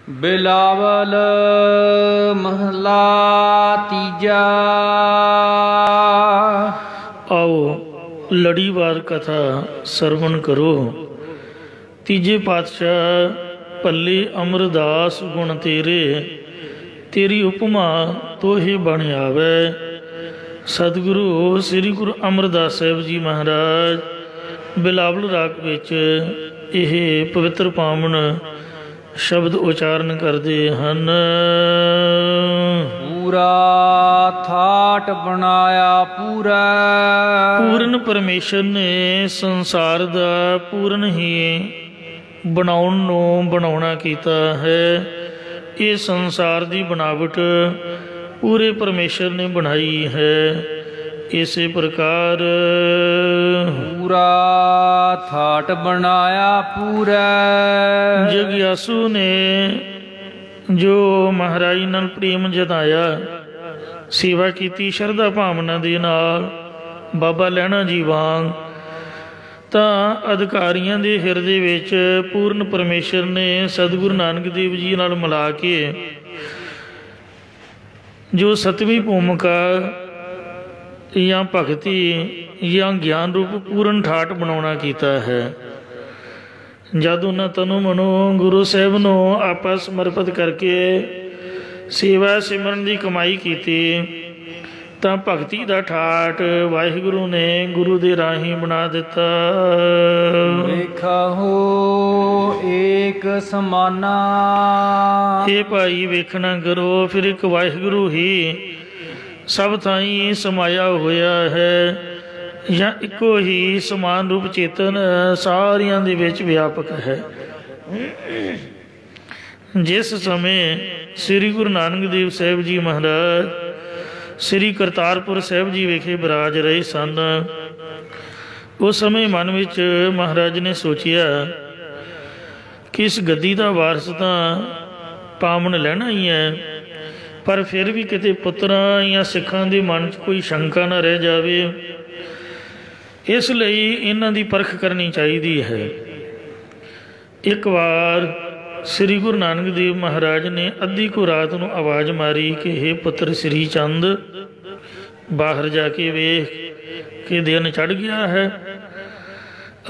बिलावल महला तीजा। आओ लड़ीवार कथा सरवण करो। तीजे पातशाह भले अमरदास गुण तेरे, तेरी उपमा तो ही बन आवे। सतगुरु श्री गुरु अमरदास साहिब जी महाराज बिलावल राग विच यह पवित्र पावन शब्द उचारण करते हैं। पूरा थाट बनाया पूरा। पूर्ण परमेश्वर ने संसार दा पूर्ण ही बनाउणा कीता है। ये संसार की बनावट पूरे परमेश्वर ने बनाई है। इसी प्रकार पूरा थाट बनाया पूरा। जगयासु ने जो महाराज नाल प्रेम जताया, सेवा की शरधा भावना दे नाल बाबा लैणा जी वांग, तां अधिकारियों के हिरदे विच पूर्ण परमेश्वर ने सतगुरु नानक देव जी नाल मिला के जो सतवीं भूमिका या भगती या ज्ञान रूप पूर्ण ठाट बनाउणा कीता है। जद उन्हें तनु मनो गुरु साहिब नूं आपा समर्पित करके सेवा सिमरन की कमाई की, तां भगती का ठाट वाहिगुरु ने गुरु दे राही बना दिता। वेखा हो एक समाना। ये भाई वेखना करो, फिर एक वाहिगुरु ही सब थाई समाया होया है, या इको ही समान रूप चेतन सारियां दे विच व्यापक है। जिस समय श्री गुरु नानक देव साहिब जी महाराज श्री करतारपुर साहिब जी विखे विराज रहे सन, उस समय मन विच महाराज ने सोचिया कि इस गद्दी का वारस तां पावन लैना ही है, पर फिर भी किते पुत्रां या सिखां दे मन च कोई शंका ना रह जावे, इसलिए इन्हां दी परख करनी चाहिदी है। एक बार श्री गुरु नानक देव महाराज ने अद्धी को रात को आवाज़ मारी कि हे पुत्र श्री चंद, बाहर जाके वेख कि दिन चढ़ गया है।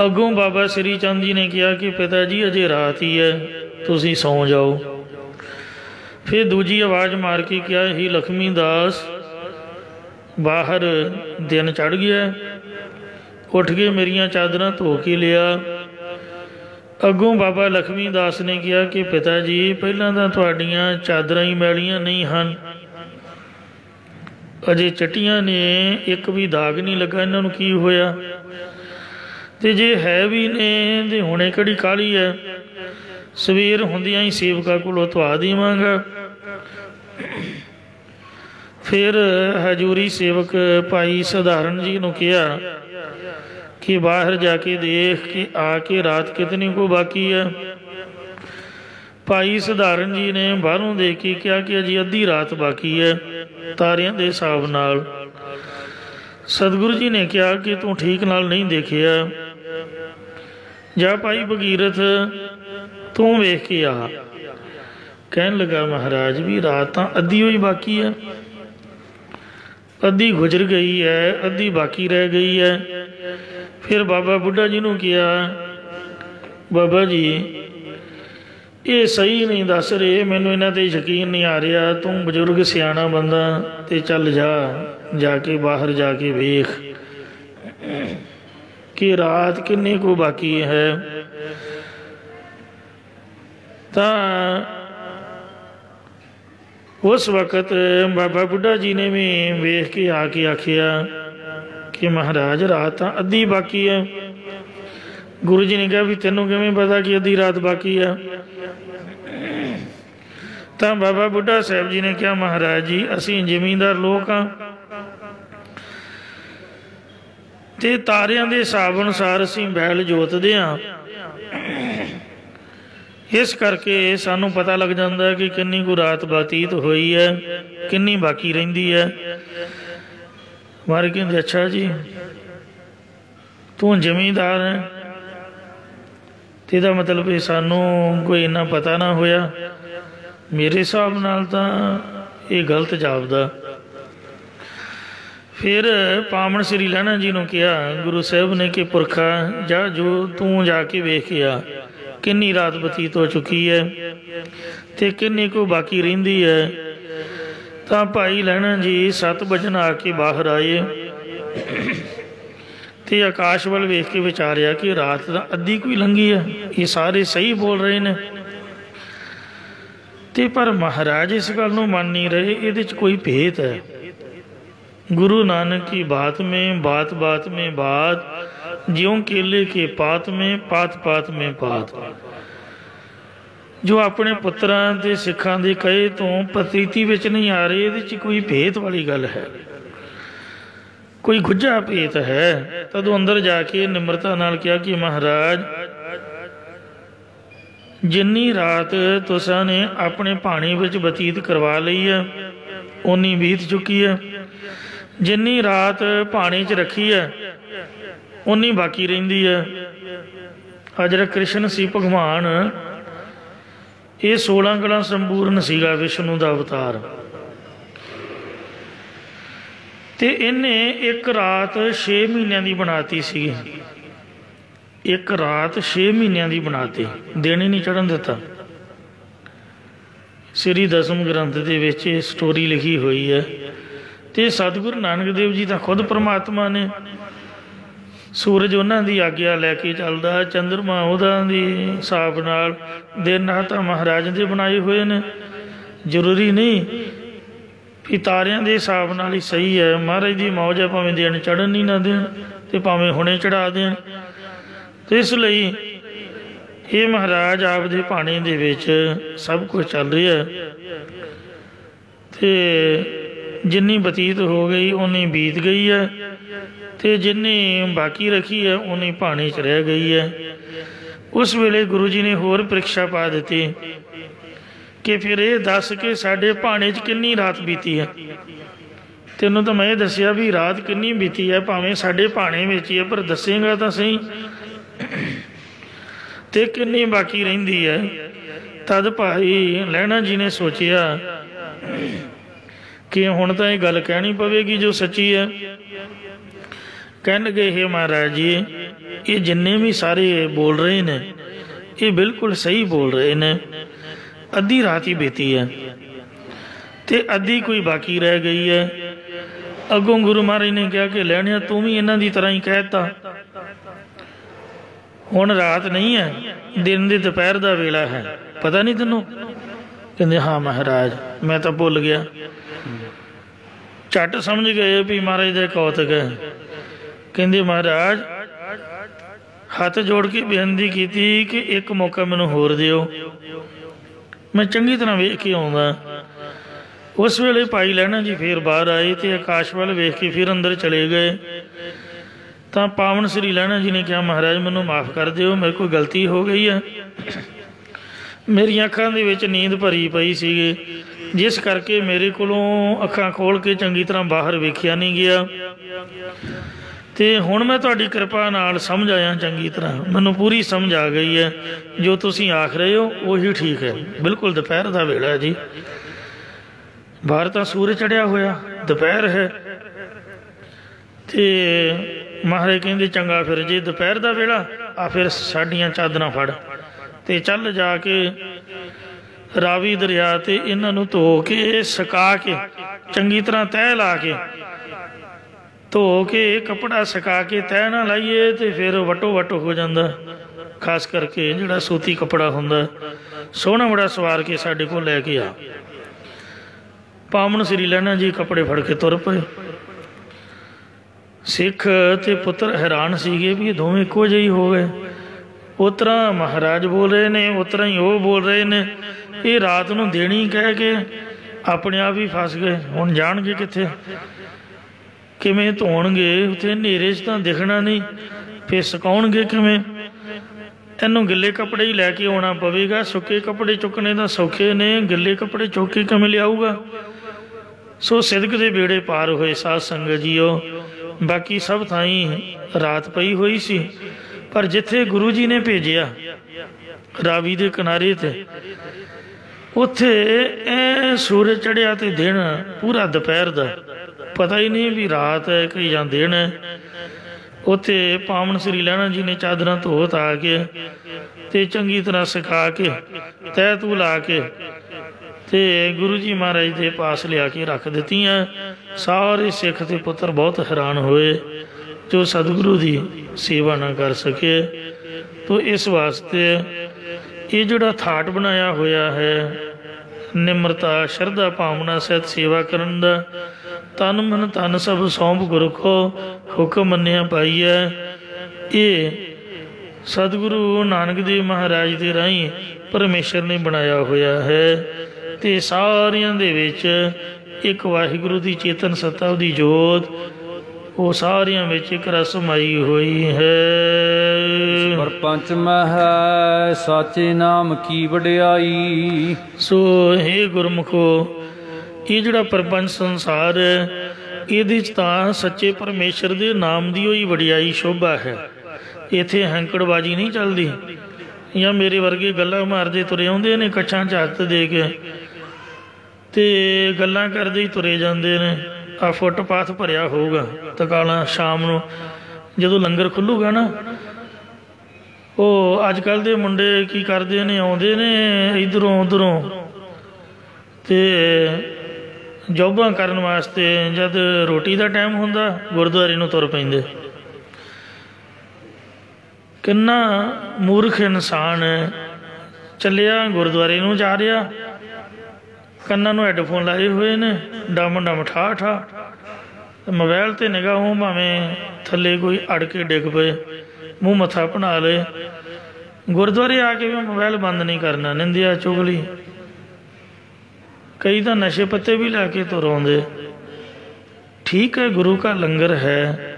अगों बाबा श्री चंद जी ने कहा कि पिता जी अजे रात ही है, तुसी सौ जाओ। फिर दूजी आवाज़ मार के कहा ही लक्ष्मी दास, बाहर दिन चढ़ गया, उठ के मेरिया चादर धो के लिया। अगों बाबा लक्ष्मी दास ने कहा कि पिता जी पहला तो तुहाड़ियां चादर ही मैलियां नहीं हैं, अजे चट्टियां ने, एक भी दाग नहीं लगा, इन्हों की होया, ते जे है भी ने ते हुणे कड़ी काली है, सवेर हुंदियां ही सेवका कोलों धवा देवांगा। फिर हजूरी सेवक भाई सधारण जी ने कहा कि बाहर जाके देख कि आके रात कितनी को बाकी है। भाई सधारण जी ने बाहरों देख के कहा कि अजी अद्धी रात बाकी है तारियां दे हिसाब नाल। सतगुरु जी ने कहा कि तू ठीक नाल नहीं देखिया, जा भाई भगीरथ तू वेख के आ। कहन लगा महाराज भी रात तां अद्धी होई बाकी है, अद्धी गुजर गई है, अद्धी बाकी रह गई है। फिर बाबा बुढ़ा जी ने कहा बाबा जी ये सही नहीं दस रहे, मैनू इन्हां ते यकीन नहीं आ रहा, तू बजुर्ग सियाणा बंदा ते चल जाके बाहर जाके वेख कि रात किन्ने को बाकी है। तां उस वक्त बाबा बुढ़ा जी ने भी वेख के आके आखिया कि महाराज रात अद्धी बाकी है। गुरु जी ने कहा भी तेनों किवें पता कि अद्धी रात बाकी है। तो बाबा बुढ़ा साहब जी ने कहा महाराज जी असी जमींदार लोग हाँ, ते तारियां दे हिसाब अनुसार असी बैल जोतते हाँ, इस करके सानू पता लग जाता है कि किन्नी को रात बतीत हुई है, किन्नी बाकी रहिंदी है। मारे कहते अच्छा जी तू जमींदार है, तो यदा मतलब सानू कोई इन्ना पता ना होया। मेरे हिसाब नाल तां ये गलत जापदा। फिर पावन श्री लहणा जी नूं कहा गुरु साहब ने कि पुरखा जा जो तू जाके वेख के आ किन्नी रात बतीत हो चुकी है ते किन्नी को बाकी रहिंदी है। तां भाई लहणा जी 7 बजन आके बाहर आए ते आकाश वाल वेख के विचारिया कि रात तां अद्धी कोई लंघी है, ये सारे सही बोल रहे ने ते पर महाराज इस गल नूं मन नहीं रहे, इहदे च कोई भेद है। गुरु नानक की बात में बात बात में बात, ज्यों केले के पात में पात पात में पात। जो अपने पुत्रां ते सिखां दे कहे तो प्रतीति विच नहीं आ रही, इहदे च कोई भेद वाली गल है, कोई गुझा भेद है। तदों अंदर जाके निम्रता नाल कहा कि महाराज जिन्नी रात तुसां ने अपने पानी विच बतीत करवा लई है उन्नी बीत चुकी है, जिन्नी रात पानी च रखी है उन्नी बाकी रहिंदी है। आ जिहड़ा कृष्ण सी भगवान ये 16 गल्लां संपूर्ण सीगा विष्णु दा अवतार, ते इन्ने एक रात 6 महीनों की बनाती सी, एक रात 6 महीनों की बनाती, दिन ही नहीं चढ़न दिता। श्री दसम ग्रंथ दे विच स्टोरी लिखी हुई है ते सतगुरु नानक देव जी तो खुद परमात्मा ने, सूरज उन्हां दी आग्या लैके चलदा, चंद्रमा उहदा दी हिसाब नाल, दिन रात महाराज दे बनाए हुए ने। जरूरी नहीं भी तारियां दे हिसाब नाल ही सही है, महाराज दी मौज है, भावें दिन चढ़न ही ना देन ते भावें हुणे चढ़ा देन। तो इसलिए ये महाराज आपदे पानी दे विच सब कुछ चल रहा है, ते जिन्नी बतीत हो गई उन्नी बीत गई है, ते जिन्नी बाकी रखी है उन्नी पानी च रह गई है। उस वेले गुरु जी ने होर परीक्षा पा दी कि फिर ये दस के साडे पाने च किन्नी रात बीती है। तेनों तो मैं दसिया भी रात किन्नी बीती है, भावें साडे पाने में ही है, पर दसेगा तो सही ते किन्नी बाकी रहिंदी है। तद भाई लहणा जी ने सोचिया कि हुण तां ये गल कहनी पवेगी जो सच्ची है। कहन लगे हे महाराज जी ये जिन्ने भी सारे बोल रहे ने ये बिल्कुल सही बोल रहे ने, अद्धी रात ही बीती है ते अद्धी कोई बाकी रह गई है। अगों गुरु महाराज ने कहा कि लहणिया तू भी इन्हां दी तरह ही कहता, हुण रात नहीं है, दिन दे दोपहर दा वेला है, पता नहीं तेनों? कहंदे हाँ महाराज मैं तो भुल गया। झट समझ गए भी महाराज दे कौतक है। कहंदे महाराज हथ जोड़ के बेनती की कि एक मौका मैनूं होर दिओ, मैं चंगी तरह वेख के आउंदा। उस वेले भाई लहणा जी फिर बाहर आए तो आकाश वाल वेख के फिर अंदर चले गए। तो पावन श्री लहणा जी ने कहा महाराज मैनूं माफ़ कर दिओ, मेरे कोई गलती हो गई है, मेरी अखां दे विच नींद भरी पई सीगी, जिस करके मेरे कोलों अखां खोल के चंगी तरह बाहर वेखिया नहीं गया। तो हुण मैं तुहाडी कृपा नाल समझ आया चंगी तरह, मैनूं पूरी समझ आ गई है, जो तुसीं आख रहे हो वही ठीक है। बिल्कुल दोपहर का वेला है जी, बाहर तो सूरज चढ़िया होया, दोपहर है। तो महाराज कहंदे चंगा फिर जे दोपहर का वेला आ फिर साडियां चादरां फड़ ते चल जाके रावी दरिया ते इन्हां नूं धो के सुका के चंगी तरह तह ला के धो के कपड़ा सुका के तह ना लाइए तो फिर वटो वट हो जाता। खास करके जिहड़ा सूती कपड़ा हुंदा सोहना बड़ा सवार के साडे कोल लैके आ। पावन श्री लहणा जी कपड़े फड़ के तुर पए। सिख ते पुत्र हैरान सीगे भी ये दोवें इक्को ਜਿਹੇ हो गए। उतरा महाराज बोल रहे ने, उतरा ही वो बोल रहे ने, ये रात नूं देनी कह के अपने आप ही फस गए। हुण जाणगे कित्थे, किवें धोणगे, उत्थे हनेरे च तां दिखना नहीं, फिर सुकाउणगे किवें? इहनूं गिले कपड़े ही लैके आउणा पवेगा, सुके कपड़े चुकने तां सौखे ने, गिले कपड़े चुक के किवें लिआऊगा? सो सिदक दे बेड़े पार होए साध संगत जीओ। बाकी सब थाई रात पई हुई सी, पर जिथे गुरु जी ने भेजिया रावी दे किनारे ते ਉੱਥੇ ਇਹ ਸੂਰਜ ਚੜ੍ਹਿਆ ਤੇ ਦਿਨ ਪੂਰਾ ਦੁਪਹਿਰ ਦਾ, ਪਤਾ ਹੀ ਨਹੀਂ ਵੀ ਰਾਤ ਹੈ ਕਿ ਜਾਂ ਦਿਨ ਹੈ। ਉੱਥੇ ਪਾਵਨ ਸ੍ਰੀ ਲਹਿਣਾ ਜੀ ਨੇ ਚਾਦਰਾਂ ਧੋ ਧਾ ਕੇ ਤੇ ਚੰਗੀ ਤਰ੍ਹਾਂ ਸੁਕਾ ਕੇ ਤਹਿ ਤੂ ਲਾ ਕੇ ਤੇ ਗੁਰੂ ਜੀ ਮਹਾਰਾਜ ਦੇ ਪਾਸ ਲਿਆ ਕੇ ਰੱਖ ਦਿੱਤੀਆਂ। ਸਾਰੇ ਸਿੱਖ ਤੇ ਪੁੱਤਰ ਬਹੁਤ ਹੈਰਾਨ ਹੋਏ ਜੋ ਸਤਿਗੁਰੂ ਦੀ ਸੇਵਾ ਨਾ ਕਰ ਸਕੇ। ਤੋ ਇਸ ਵਾਸਤੇ ਇਹ ਜਿਹੜਾ ਥਾਟ ਬਣਾਇਆ ਹੋਇਆ ਹੈ ਨਿਮਰਤਾ ਸ਼ਰਧਾ ਭਾਵਨਾ ਸਹਿਤ ਸੇਵਾ ਕਰਨ ਦਾ, ਤਨ ਮਨ ਧਨ ਸਭ ਸੌਂਪ ਗੁਰੂ ਕੋ ਹੁਕਮ ਮੰਨਿਆ ਪਾਈਐ, ਇਹ ਸਤਿਗੁਰੂ ਨਾਨਕ ਦੇਵ ਮਹਾਰਾਜ ਦੇ ਰਾਹੀਂ ਪਰਮੇਸ਼ਰ ਨੇ ਬਣਾਇਆ ਹੋਇਆ ਹੈ। ਤੇ ਸਾਰਿਆਂ ਦੇ ਵਿੱਚ ਇੱਕ ਵਾਹਿਗੁਰੂ ਦੀ ਚੇਤਨ ਸੱਤਾ, ਉਹਦੀ ਜੋਤ, ਉਹ ਸਾਰਿਆਂ ਵਿੱਚ ਇੱਕ ਰਸ ਸਮਾਈ ਹੋਈ ਹੈ। ਪਰਪੰਚ ਮਹਿ ਸਾਚੇ ਨਾਮ ਕੀ ਵਡਿਆਈ। ਸੋ ਹੇ ਗੁਰਮੁਖੋ, ਇਹ ਜਿਹੜਾ ਪਰਪੰਚ ਸੰਸਾਰ ਹੈ ਇਹਦੇ 'ਚ ਤਾਂ ਸੱਚੇ ਪਰਮੇਸ਼ਰ ਦੇ ਨਾਮ ਦੀ ਹੋਈ ਵਡਿਆਈ ਸ਼ੋਭਾ ਹੈ। ਇੱਥੇ ਹੈਂਕੜਬਾਜੀ ਨਹੀਂ ਚੱਲਦੀ, ਜਾਂ ਮੇਰੇ ਵਰਗੇ ਗੱਲਾਂ ਮਾਰਦੇ ਤੁਰੇ ਆਉਂਦੇ ਨੇ ਕੱਛਾਂ 'ਚ ਹੱਥ ਦੇ ਕੇ ਤੇ ਗੱਲਾਂ ਕਰਦੇ ਹੀ ਤੁਰੇ ਜਾਂਦੇ ਨੇ। ਆ ਫੁੱਟਪਾਥ ਭਰਿਆ ਹੋਊਗਾ ਤਕਾਲਾਂ ਸ਼ਾਮ ਨੂੰ ਜਦੋਂ ਲੰਗਰ ਖੁੱਲੂਗਾ ਨਾ, ਉਹ ਅੱਜ ਕੱਲ੍ਹ ਦੇ ਮੁੰਡੇ ਕੀ ਕਰਦੇ ਨੇ, ਆਉਂਦੇ ਨੇ ਇੱਧਰੋਂ ਉੱਧਰੋਂ ਤੇ ਜੋਬਾਂ ਕਰਨ ਵਾਸਤੇ, ਜਦ ਰੋਟੀ ਦਾ ਟਾਈਮ ਹੁੰਦਾ ਗੁਰਦੁਆਰੇ ਨੂੰ ਤੁਰ ਪੈਂਦੇ। ਕਿੰਨਾ ਮੂਰਖ ਇਨਸਾਨ ਚੱਲਿਆ ਗੁਰਦੁਆਰੇ ਨੂੰ ਜਾ ਰਿਹਾ, ਕੰਨਾਂ ਨੂੰ ਹੈੱਡਫੋਨ ਲਾਏ ਹੋਏ ਨੇ, ਡਮ ਡਮ ਠਾ ਠਾ, ਮੋਬਾਇਲ 'ਤੇ ਨਿਗਾਹ, ਭਾਵੇਂ ਥੱਲੇ ਕੋਈ ਅੜ ਕੇ ਡਿੱਗ ਪਏ, ਮੂੰਹ ਮੱਥਾ ਬਣਾ ਲਏ। ਗੁਰਦੁਆਰੇ ਆ ਕੇ ਵੀ ਮੋਬਾਇਲ ਬੰਦ ਨਹੀਂ ਕਰਨਾ, ਨਿੰਦਿਆ ਚੁਗਲੀ। ਕਈ ਤਾਂ ਨਸ਼ੇ ਪੱਤੇ ਵੀ ਲੈ ਕੇ ਤੁਰ ਆਉਂਦੇ। ਠੀਕ ਹੈ, ਗੁਰੂ ਕਾ ਲੰਗਰ ਹੈ,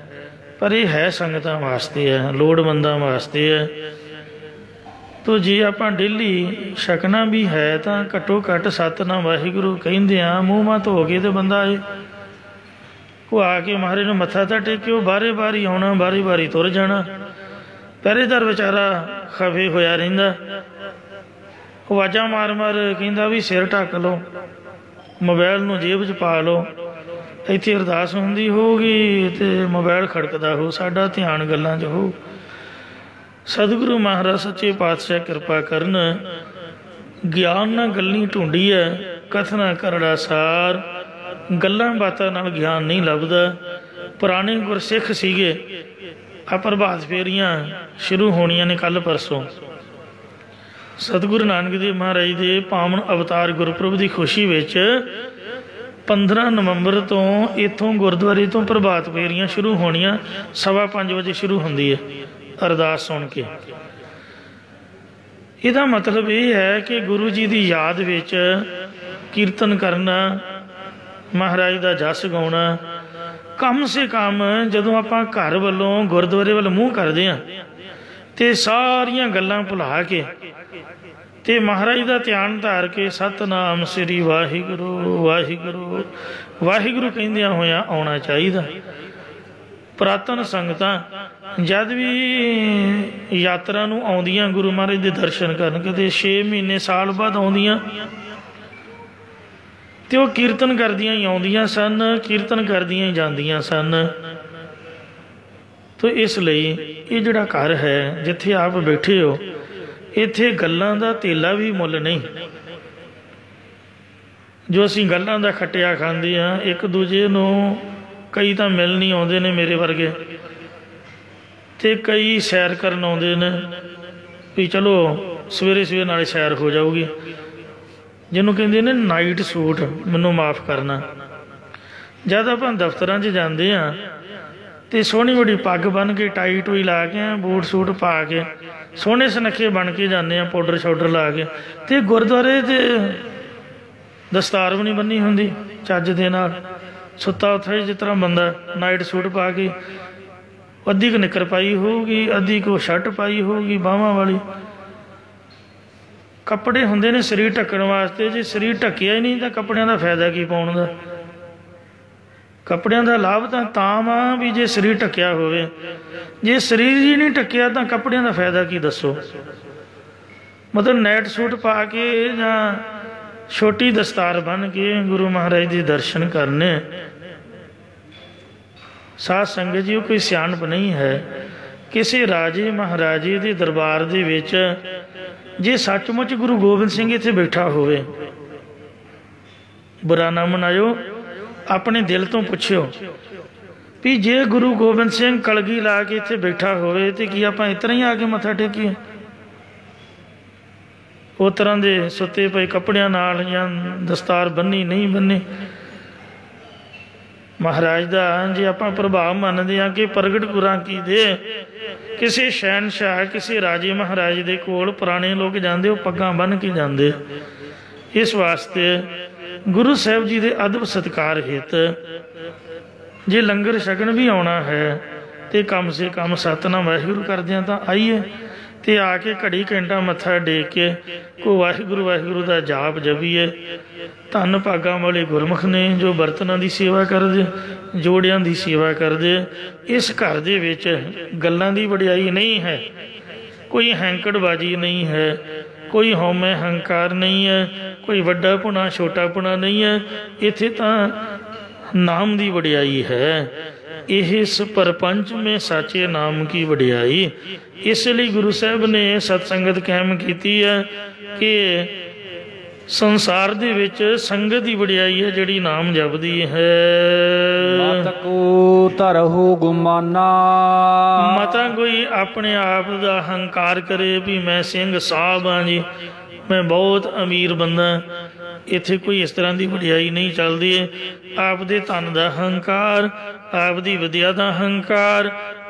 ਪਰ ਇਹ ਹੈ ਸੰਗਤਾਂ ਵਾਸਤੇ ਹੈ, ਲੋੜਵੰਦਾਂ ਵਾਸਤੇ ਹੈ। ਤੋ ਜੇ ਆਪਾਂ ਡੇਲੀ ਛਕਣਾ ਵੀ ਹੈ ਤਾਂ ਘੱਟੋ ਘੱਟ ਸਤਿਨਾਮ ਵਾਹਿਗੁਰੂ ਕਹਿੰਦੇ ਆ, ਮੂੰਹ ਮਾ ਧੋ ਕੇ ਤੇ ਬੰਦਾ ਆਏ, ਉਹ ਆ ਕੇ ਮਹਾਰਾਜ ਨੂੰ ਮੱਥਾ ਤਾਂ ਟੇਕਿਓ, ਬਾਰੇ ਬਾਰੀ ਆਉਣਾ, ਬਾਰੀ ਬਾਰੀ ਤੁਰ ਜਾਣਾ। ਪਹਿਰੇਦਾਰ ਵਿਚਾਰਾ ਖਫੇ ਹੋਇਆ ਰਹਿੰਦਾ, ਆਵਾਜ਼ਾਂ ਮਾਰ ਮਾਰ ਕਹਿੰਦਾ ਵੀ ਸਿਰ ਢੱਕ ਲਓ, ਮੋਬਾਇਲ ਨੂੰ ਜੇਬ 'ਚ ਪਾ ਲਓ। ਇੱਥੇ ਅਰਦਾਸ ਹੁੰਦੀ ਹੋਊਗੀ ਤੇ ਮੋਬਾਇਲ ਖੜਕਦਾ ਹੋ, ਸਾਡਾ ਧਿਆਨ ਗੱਲਾਂ 'ਚ ਹੋਊ। ਸਤਿਗੁਰੂ ਮਹਾਰਾਜ ਸੱਚੇ ਪਾਤਸ਼ਾਹ ਕਿਰਪਾ ਕਰਨ। ਗਿਆਨ ਨਾਲ ਗੱਲੀ ਢੂੰਢੀ ਹੈ, ਕਥਨਾ ਕਰੜਾ ਸਾਰ। ਗੱਲਾਂ ਬਾਤਾਂ ਨਾਲ ਗਿਆਨ ਨਹੀਂ ਲੱਭਦਾ। ਪੁਰਾਣੇ ਗੁਰਸਿੱਖ ਸੀਗੇ, ਆ ਪ੍ਰਭਾਤ ਫੇਰੀਆਂ ਸ਼ੁਰੂ ਹੋਣੀਆਂ ਨੇ ਕੱਲ੍ਹ ਪਰਸੋਂ। ਸਤਿਗੁਰੂ ਨਾਨਕ ਦੇਵ ਮਹਾਰਾਜ ਦੇ ਪਾਵਨ ਅਵਤਾਰ ਗੁਰਪੁਰਬ ਦੀ ਖੁਸ਼ੀ ਵਿੱਚ 15 ਨਵੰਬਰ ਤੋਂ ਇੱਥੋਂ ਗੁਰਦੁਆਰੇ ਤੋਂ ਪ੍ਰਭਾਤ ਫੇਰੀਆਂ ਸ਼ੁਰੂ ਹੋਣੀਆਂ। 5:15 ਵਜੇ ਸ਼ੁਰੂ ਹੁੰਦੀ ਹੈ ਅਰਦਾਸ ਸੁਣ ਕੇ। ਇਹਦਾ ਮਤਲਬ ਇਹ ਹੈ ਕਿ ਗੁਰੂ ਜੀ ਦੀ ਯਾਦ ਵਿੱਚ ਕੀਰਤਨ ਕਰਨਾ, ਮਹਾਰਾਜ ਦਾ ਜਸ ਗਾਉਣਾ। ਕਮ ਸੇ ਕਮ ਜਦੋਂ ਆਪਾਂ ਘਰ ਵੱਲੋਂ ਗੁਰਦੁਆਰੇ ਵੱਲ ਮੂੰਹ ਕਰਦੇ ਹਾਂ ਤੇ ਸਾਰੀਆਂ ਗੱਲਾਂ ਭੁਲਾ ਕੇ ਤੇ ਮਹਾਰਾਜ ਦਾ ਧਿਆਨ ਧਾਰ ਕੇ ਸਤਿਨਾਮ ਸ੍ਰੀ ਵਾਹਿਗੁਰੂ ਵਾਹਿਗੁਰੂ ਵਾਹਿਗੁਰੂ ਕਹਿੰਦਿਆਂ ਹੋਇਆਂ ਆਉਣਾ ਚਾਹੀਦਾ। ਪੁਰਾਤਨ ਸੰਗਤਾਂ ਜਦ ਵੀ ਯਾਤਰਾ ਨੂੰ ਆਉਂਦੀਆਂ ਗੁਰੂ ਮਹਾਰਾਜ ਦੇ ਦਰਸ਼ਨ ਕਰਨ, ਕਿਤੇ 6 ਮਹੀਨੇ ਸਾਲ ਬਾਅਦ ਆਉਂਦੀਆਂ ਤੇ ਉਹ ਕੀਰਤਨ ਕਰਦੀਆਂ ਹੀ ਆਉਂਦੀਆਂ ਸਨ, ਕੀਰਤਨ ਕਰਦੀਆਂ ਹੀ ਜਾਂਦੀਆਂ ਸਨ। ਤੋ ਇਸ ਲਈ ਇਹ ਜਿਹੜਾ ਘਰ ਹੈ ਜਿੱਥੇ ਆਪ ਬੈਠੇ ਹੋ, ਇੱਥੇ ਗੱਲਾਂ ਦਾ ਤੇਲਾ ਵੀ ਮੁੱਲ ਨਹੀਂ। ਜੋ ਅਸੀਂ ਗੱਲਾਂ ਦਾ ਖੱਟਿਆ ਖਾਂਦੇ ਹਾਂ, ਇੱਕ ਦੂਜੇ ਨੂੰ ਕਈ ਤਾਂ ਮਿਲ ਨਹੀਂ ਆਉਂਦੇ ਨੇ ਮੇਰੇ ਵਰਗੇ, ਤੇ ਕਈ ਸੈਰ ਕਰਨ ਆਉਂਦੇ ਨੇ ਵੀ ਚਲੋ ਸਵੇਰੇ ਸਵੇਰੇ ਨਾਲੇ ਸੈਰ ਹੋ ਜਾਊਗੀ। ਜਿਹਨੂੰ ਕਹਿੰਦੇ ਨੇ ਨਾਈਟ ਸੂਟ, ਮੈਨੂੰ ਮਾਫ਼ ਕਰਨਾ। ਜਦ ਆਪਾਂ ਦਫ਼ਤਰਾਂ 'ਚ ਜਾਂਦੇ ਹਾਂ ਤੇ ਸੋਹਣੀ ਵੱਡੀ ਪੱਗ ਬੰਨ੍ਹ ਕੇ, ਟਾਈ ਟੂਈ ਲਾ ਕੇ, ਬੂਟ ਸੂਟ ਪਾ ਕੇ ਸੋਹਣੇ ਸੁਨੱਖੇ ਬਣ ਕੇ ਜਾਂਦੇ ਹਾਂ, ਪਾਊਡਰ ਸ਼ਾਊਡਰ ਲਾ ਕੇ। ਤੇ ਗੁਰਦੁਆਰੇ 'ਤੇ ਦਸਤਾਰ ਵੀ ਨਹੀਂ ਬੰਨੀ ਹੁੰਦੀ ਚੱਜ ਦੇ ਨਾਲ, ਸੁੱਤਾ ਉੱਥੇ ਜਿਸ ਤਰ੍ਹਾਂ ਬੰਦਾ ਨਾਈਟ ਸੂਟ ਪਾ ਕੇ, ਅੱਧੀ ਕੁ ਨਿੱਕਰ ਪਾਈ ਹੋਊਗੀ, ਅੱਧੀ ਕੁ ਸ਼ਰਟ ਪਾਈ ਹੋਊਗੀ ਬਾਹਾਂ ਵਾਲੀ। ਕੱਪੜੇ ਹੁੰਦੇ ਨੇ ਸਰੀਰ ਢੱਕਣ ਵਾਸਤੇ, ਜੇ ਸਰੀਰ ਢੱਕਿਆ ਹੀ ਨਹੀਂ ਤਾਂ ਕੱਪੜਿਆਂ ਦਾ ਫਾਇਦਾ ਕੀ ਪਾਉਣ ਦਾ। ਕੱਪੜਿਆਂ ਦਾ ਲਾਭ ਤਾਂ ਵਾ ਵੀ ਜੇ ਸਰੀਰ ਢੱਕਿਆ ਹੋਵੇ, ਜੇ ਸਰੀਰ ਹੀ ਨਹੀਂ ਢੱਕਿਆ ਤਾਂ ਕੱਪੜਿਆਂ ਦਾ ਫਾਇਦਾ ਕੀ ਦੱਸੋ। ਮਤਲਬ ਨਾਈਟ ਸੂਟ ਪਾ ਕੇ ਜਾਂ छोटी दस्तार बन के गुरु महाराज के दर्शन करने। साध संगत जी कोई सियाणप नहीं है। किसी राजे महाराजे के दरबार दे विच जे सचमुच गुरु गोबिंद सिंह इत्थे बैठा होवे, बुरा ना मनायो, अपने दिल तो पुछियो भी जे गुरु गोबिंद सिंह कलगी ला के इत्थे बैठा होवे ते की आपां इतना ही आके मत्था टेकीए? उस तरह के सुते पे कपड़ियां नाल जां दस्तार बन्नी नहीं बन्नी। महाराज का जे आपां प्रभाव मानते हैं कि प्रगट गुरां की दे किसी शहनशाह किसी राजे महाराज दे कोल पुराने लोग जाते वो पग्गां बन के जाते। इस वास्ते गुरु साहब जी के अदब सत्कार हित जे लंगर छकन भी आना है तो कम से कम सतनाम वाहिगुरू करदे तां आइए ते आके घड़ी घंटा मत्था टेक के को वाहिगुरू वाहिगुरू का जाप जपीए। धन भागां वाले गुरमुख ने जो बर्तनों की सेवा करदे, जोड़ियां की सेवा करदे। इस घर दे विच गल्लां दी वडियाई नहीं है, कोई हैंकड़बाजी नहीं है, कोई हौमे हंकार नहीं है, कोई वड्डा पुना छोटा पुना नहीं है। इत्थे तां नाम की वडियाई है। इस परपंच में साचे नाम की वडियाई। इसलिए गुरु साहब ने सतसंगत कायम की है कि संसार दे विच संगत की वडियाई है जिहड़ी नाम जपदी है। मत को धरहु गुमाना, मता कोई अपने आप का हंकार करे भी मैं सिंह साहब हाँ जी, मैं बहुत अमीर बंदा। इत्थे कोई इस तरह की वडियाई नहीं चलती है। आप दे धन का हंकार, आप दी विद्या का हंकार,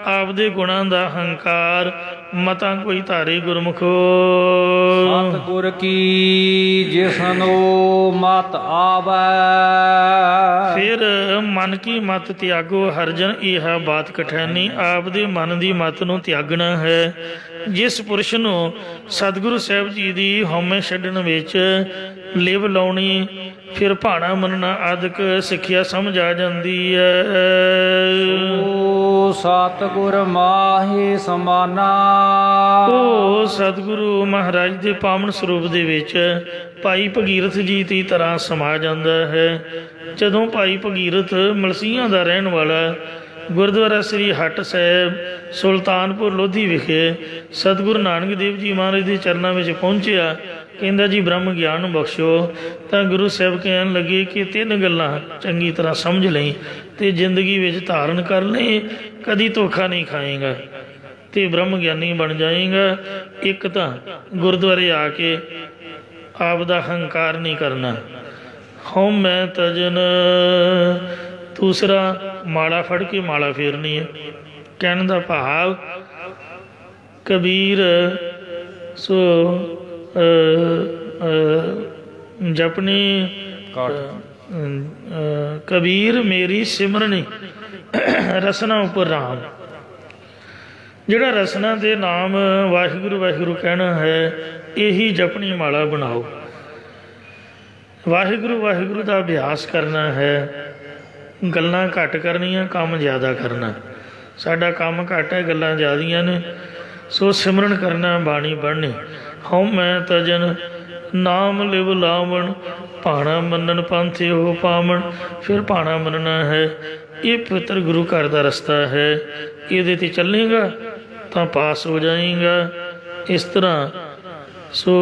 आप दे गुणां का हंकार मता कोई धारे गुरमुखो। सतगुर की जिसनो मत आवे, फिर मन की मत त्यागो हरजन, यह बात कठैनी। आप दे मन की मत नूं त्यागना है। जिस पुरुष नूं सतगुरु साहब जी की हौमे छड्डण विच लिव लाउणी, फिर भाणा मनना आदਿਕ सिक्ख्या समझ आ जाती है। ओ सतगुर माहे समाना, ओ सतगुरु महाराज के पावन स्वरूप दे विच भाई भगीरथ जी की तरह समा जाता है। जदों भाई भगीरथ मलसीहां दा रहण वाला गुरुद्वारा श्री हट साहब सुल्तानपुर लोधी विखे सतगुरु नानक देव जी महाराज के चरणों में पहुंचया, कहंदा जी ब्रह्म ज्ञान बख्शो। तो गुरु साहब कहन लगे कि 3 गल्लां चंगी तरह समझ लई ते जिंदगी विच धारण कर लई, कदी धोखा नहीं खाएगा ते ब्रह्म ज्ञानी बन जाएगा। एक तो गुरुद्वारे आके आप दा हंकार नहीं करना, हम मैं तजन। दूसरा माला फड़ के माला फेरनी है। कहने का भाव कबीर सो जपनी कबीर मेरी सिमरनी रसना उपर राम। जिहड़ा रसना दे नाम वाहिगुरू वाहिगुरू कहना है, यही जपनी माला बनाओ। वाहिगुरू वाहिगुरू का अभ्यास करना है। गल्लां घट करनियां, काम ज़्यादा करना। साडा काम घट है, गल्लां ज़्यादियां ने। सो सिमरन करना, बाणी पढ़नी। हऊँ मैं तजन नाम लिव लावण, भाणा मनन पंथे हो पावण। फिर भाणा मनना है। ये पवित्र गुरु घर का रस्ता है, ये ते चलेगा तो पास हो जाएगा। इस तरह सो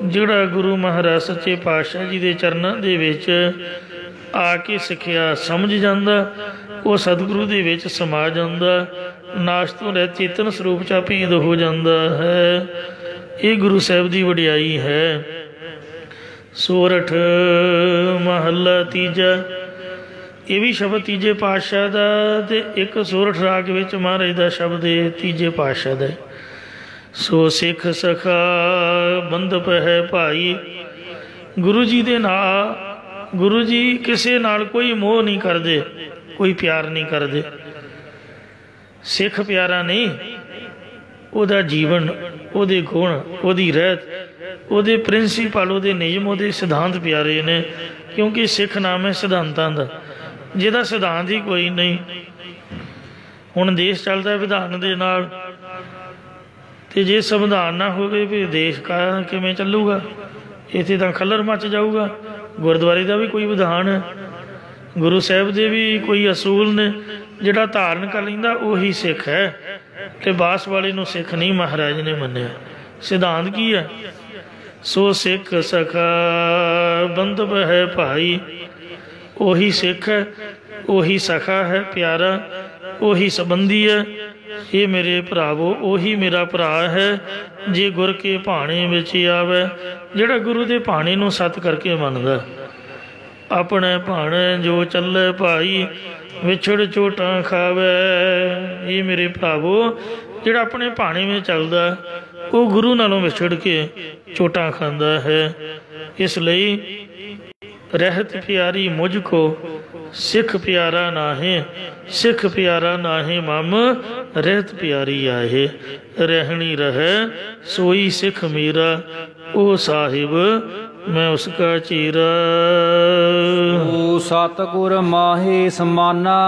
जिहड़ा गुरु महाराज सच्चे पातशाह जी के चरणों के विच आके सिक्ख्या समझ जाता, वो सतगुरु दे विच समा जाता, नाश तो रह चेतन स्वरूप च भीद हो जाता है। ये गुरु साहब की वडियाई है। सोरठ महला तीजा, ये भी शब्द तीजे पातशाह का, ते एक सोरठ राग विच महाराज का शब्द है तीजे पातशाह का। सो सिख सखा बंधप है भाई, गुरु जी दे नाल गुरु जी किसी नाल कोई मोह नहीं करते, कोई प्यार नहीं करते। सिख प्यारा नहीं, ਉਹਦਾ जीवन, ਉਹਦੇ गुण, ਉਹਦੀ रहत, ਉਹਦੇ प्रिंसीपल, ਉਹਦੇ नियम, ਉਹਦੇ सिद्धांत प्यारे ने। क्योंकि सिख नाम है सिद्धांतां दा, ਜਿਹਦਾ सिद्धांत ही कोई नहीं। हुण देश चलदा विधान दे नाल, ते जे संविधान ना होवे फिर देश का किवें चलूगा? ਇੱਥੇ ਤਾਂ ਖੱਲਰ ਮੱਚ ਜਾਊਗਾ। ਗੁਰਦੁਆਰੇ ਦਾ ਵੀ ਕੋਈ ਵਿਧਾਨ ਹੈ, ਗੁਰੂ ਸਾਹਿਬ ਦੇ ਵੀ ਕੋਈ ਅਸੂਲ ਨੇ। ਜਿਹੜਾ ਧਾਰਨ ਕਰ ਲੈਂਦਾ ਉਹੀ ਸਿੱਖ ਹੈ, ਅਤੇ ਬਾਸ ਵਾਲੇ ਨੂੰ ਸਿੱਖ ਨਹੀਂ ਮਹਾਰਾਜ ਨੇ ਮੰਨਿਆ। ਸਿਧਾਂਤ ਕੀ ਹੈ? ਸੋ ਸਿੱਖ ਸਖਾ ਬੰਧਪ ਹੈ ਭਾਈ। ਉਹੀ ਸਿੱਖ ਹੈ, ਉਹੀ ਸਖਾ ਹੈ ਪਿਆਰਾ, ਉਹੀ ਸੰਬੰਧੀ ਹੈ। ਇਹ ਮੇਰੇ ਭਰਾਵੋ ਉਹੀ ਮੇਰਾ ਭਰਾ ਹੈ ਜੇ ਗੁਰ ਕੇ ਭਾਣੇ ਵਿੱਚ ਆਵੇ। ਜਿਹੜਾ ਗੁਰੂ ਦੇ ਭਾਣੇ ਨੂੰ ਸੱਤ ਕਰਕੇ ਮੰਨਦਾ। ਆਪਣੇ ਭਾਣੇ ਜੋ ਚੱਲੇ ਭਾਈ ਵਿਛੜ ਚੋਟਾਂ ਖਾਵੇ। ਇਹ ਮੇਰੇ ਭਰਾਵੋ ਜਿਹੜਾ ਆਪਣੇ ਭਾਣੇ ਵਿੱਚ ਚੱਲਦਾ ਉਹ ਗੁਰੂ ਨਾਲੋਂ ਵਿਛੜ ਕੇ ਚੋਟਾਂ ਖਾਂਦਾ ਹੈ। ਇਸ ਲਈ ਰਹਿਤ ਪਿਆਰੀ ਮੁਝ ਕੋ ਸਿੱਖ ਪਿਆਰਾ ਨਾਹੇ। ਸਿੱਖ ਪਿਆਰਾ ਨਾਹੇ ਮਮ ਰਹਿਤ ਪਿਆਰੀ ਆਹੇ। ਰਹਿਣੀ ਰਹੇ ਸੋਈ ਸਿੱਖ ਮੇਰਾ ਉਹ ਸਾਹਿਬ ਮੈਂ ਉਸਕਾ ਚੀਰਾ। ਓ ਸਤਿਗੁਰ ਮਾਹੇ ਸਮਾਨਾ।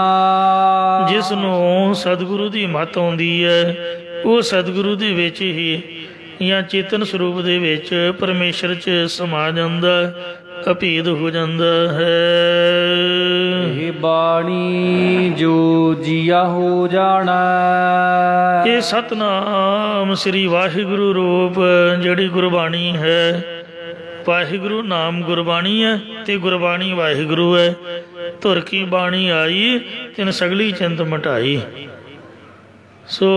ਜਿਸ ਨੂੰ ਸਤਿਗੁਰੂ ਦੀ ਮੱਤ ਆਉਂਦੀ ਹੈ ਉਹ ਸਤਿਗੁਰੂ ਦੇ ਵਿੱਚ ਹੀ ਜਾਂ ਚੇਤਨ ਸਰੂਪ ਦੇ ਵਿੱਚ ਪਰਮੇਸ਼ਰ 'ਚ ਸਮਾ ਜਾਂਦਾ, ਅਭੇਦ ਹੋ ਜਾਂਦਾ ਹੈ। ਇਹ ਬਾਣੀ ਜੋ ਜੀਆ ਹੋ ਜਾਣਾ। ਇਹ ਸਤਨਾਮ ਸ੍ਰੀ ਵਾਹਿਗੁਰੂ ਰੂਪ ਜਿਹੜੀ ਗੁਰਬਾਣੀ ਹੈ। ਵਾਹਿਗੁਰੂ ਨਾਮ ਗੁਰਬਾਣੀ ਹੈ ਅਤੇ ਗੁਰਬਾਣੀ ਵਾਹਿਗੁਰੂ ਹੈ। ਧੁਰ ਕੀ ਬਾਣੀ ਆਈ ਤਿਨ ਸਗਲੀ ਚਿੰਤ ਮਿਟਾਈ। ਸੋ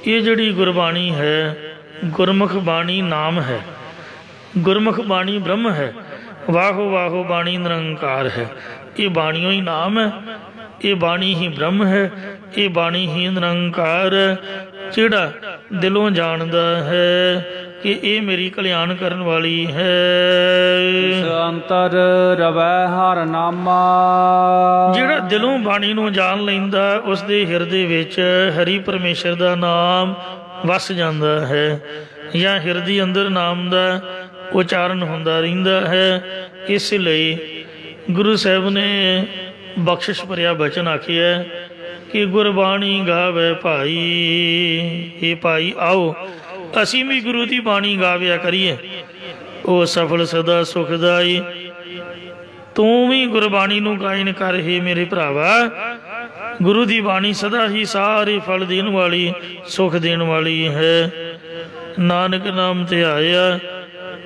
ਇਹ ਜਿਹੜੀ ਗੁਰਬਾਣੀ ਹੈ ਗੁਰਮੁਖ ਬਾਣੀ ਨਾਮ ਹੈ। ਗੁਰਮੁਖ ਬਾਣੀ ਬ੍ਰਹਮ ਹੈ। ਵਾਹੋ ਵਾਹੋ ਬਾਣੀ ਨਿਰੰਕਾਰ ਹੈ। ਇਹ ਬਾਣੀਓ ਹੀ ਨਾਮ ਹੈ, ਇਹ ਬਾਣੀ ਹੀ ਬ੍ਰਹਮ ਹੈ, ਇਹ ਬਾਣੀ ਹੀ ਨਿਰੰਕਾਰ ਹੈ। ਜਿਹੜਾ ਦਿਲੋਂ ਜਾਣਦਾ ਹੈ ਕਿ ਇਹ ਮੇਰੀ ਕਲਿਆਣ ਕਰਨ ਵਾਲੀ ਹੈ। ਅੰਤਰ ਰਵੈ ਹਰ ਨਾਮਾ। ਜਿਹੜਾ ਦਿਲੋਂ ਬਾਣੀ ਨੂੰ ਜਾਣ ਲੈਂਦਾ ਉਸ ਦੇ ਹਿਰਦੇ ਵਿੱਚ ਹਰੀ ਪਰਮੇਸ਼ਰ ਦਾ ਨਾਮ ਵਸ ਜਾਂਦਾ ਹੈ, ਜਾਂ ਹਿਰਦੇ ਅੰਦਰ ਨਾਮ ਦਾ ਉਚਾਰਨ ਹੁੰਦਾ ਰਹਿੰਦਾ ਹੈ। ਇਸ ਲਈ ਗੁਰੂ ਸਾਹਿਬ ਨੇ ਬਖਸ਼ਿਸ਼ ਭਰਿਆ ਬਚਨ ਆਖਿਆ ਕਿ ਗੁਰਬਾਣੀ ਗਾਵੇ ਭਾਈ। ਇਹ ਭਾਈ ਆਓ ਅਸੀਂ ਵੀ ਗੁਰੂ ਦੀ ਬਾਣੀ ਗਾਵਿਆ ਕਰੀਏ। ਉਹ ਸਫਲ ਸਦਾ ਸੁਖਦਾਈ। ਤੂੰ ਵੀ ਗੁਰਬਾਣੀ ਨੂੰ ਗਾਇਨ ਕਰ ਹੀ ਮੇਰੇ ਭਰਾਵਾ। ਗੁਰੂ ਦੀ ਬਾਣੀ ਸਦਾ ਹੀ ਸਾਰੇ ਫਲ ਦੇਣ ਵਾਲੀ, ਸੁਖ ਦੇਣ ਵਾਲੀ ਹੈ। ਨਾਨਕ ਨਾਮ ਧਿਆਇਆ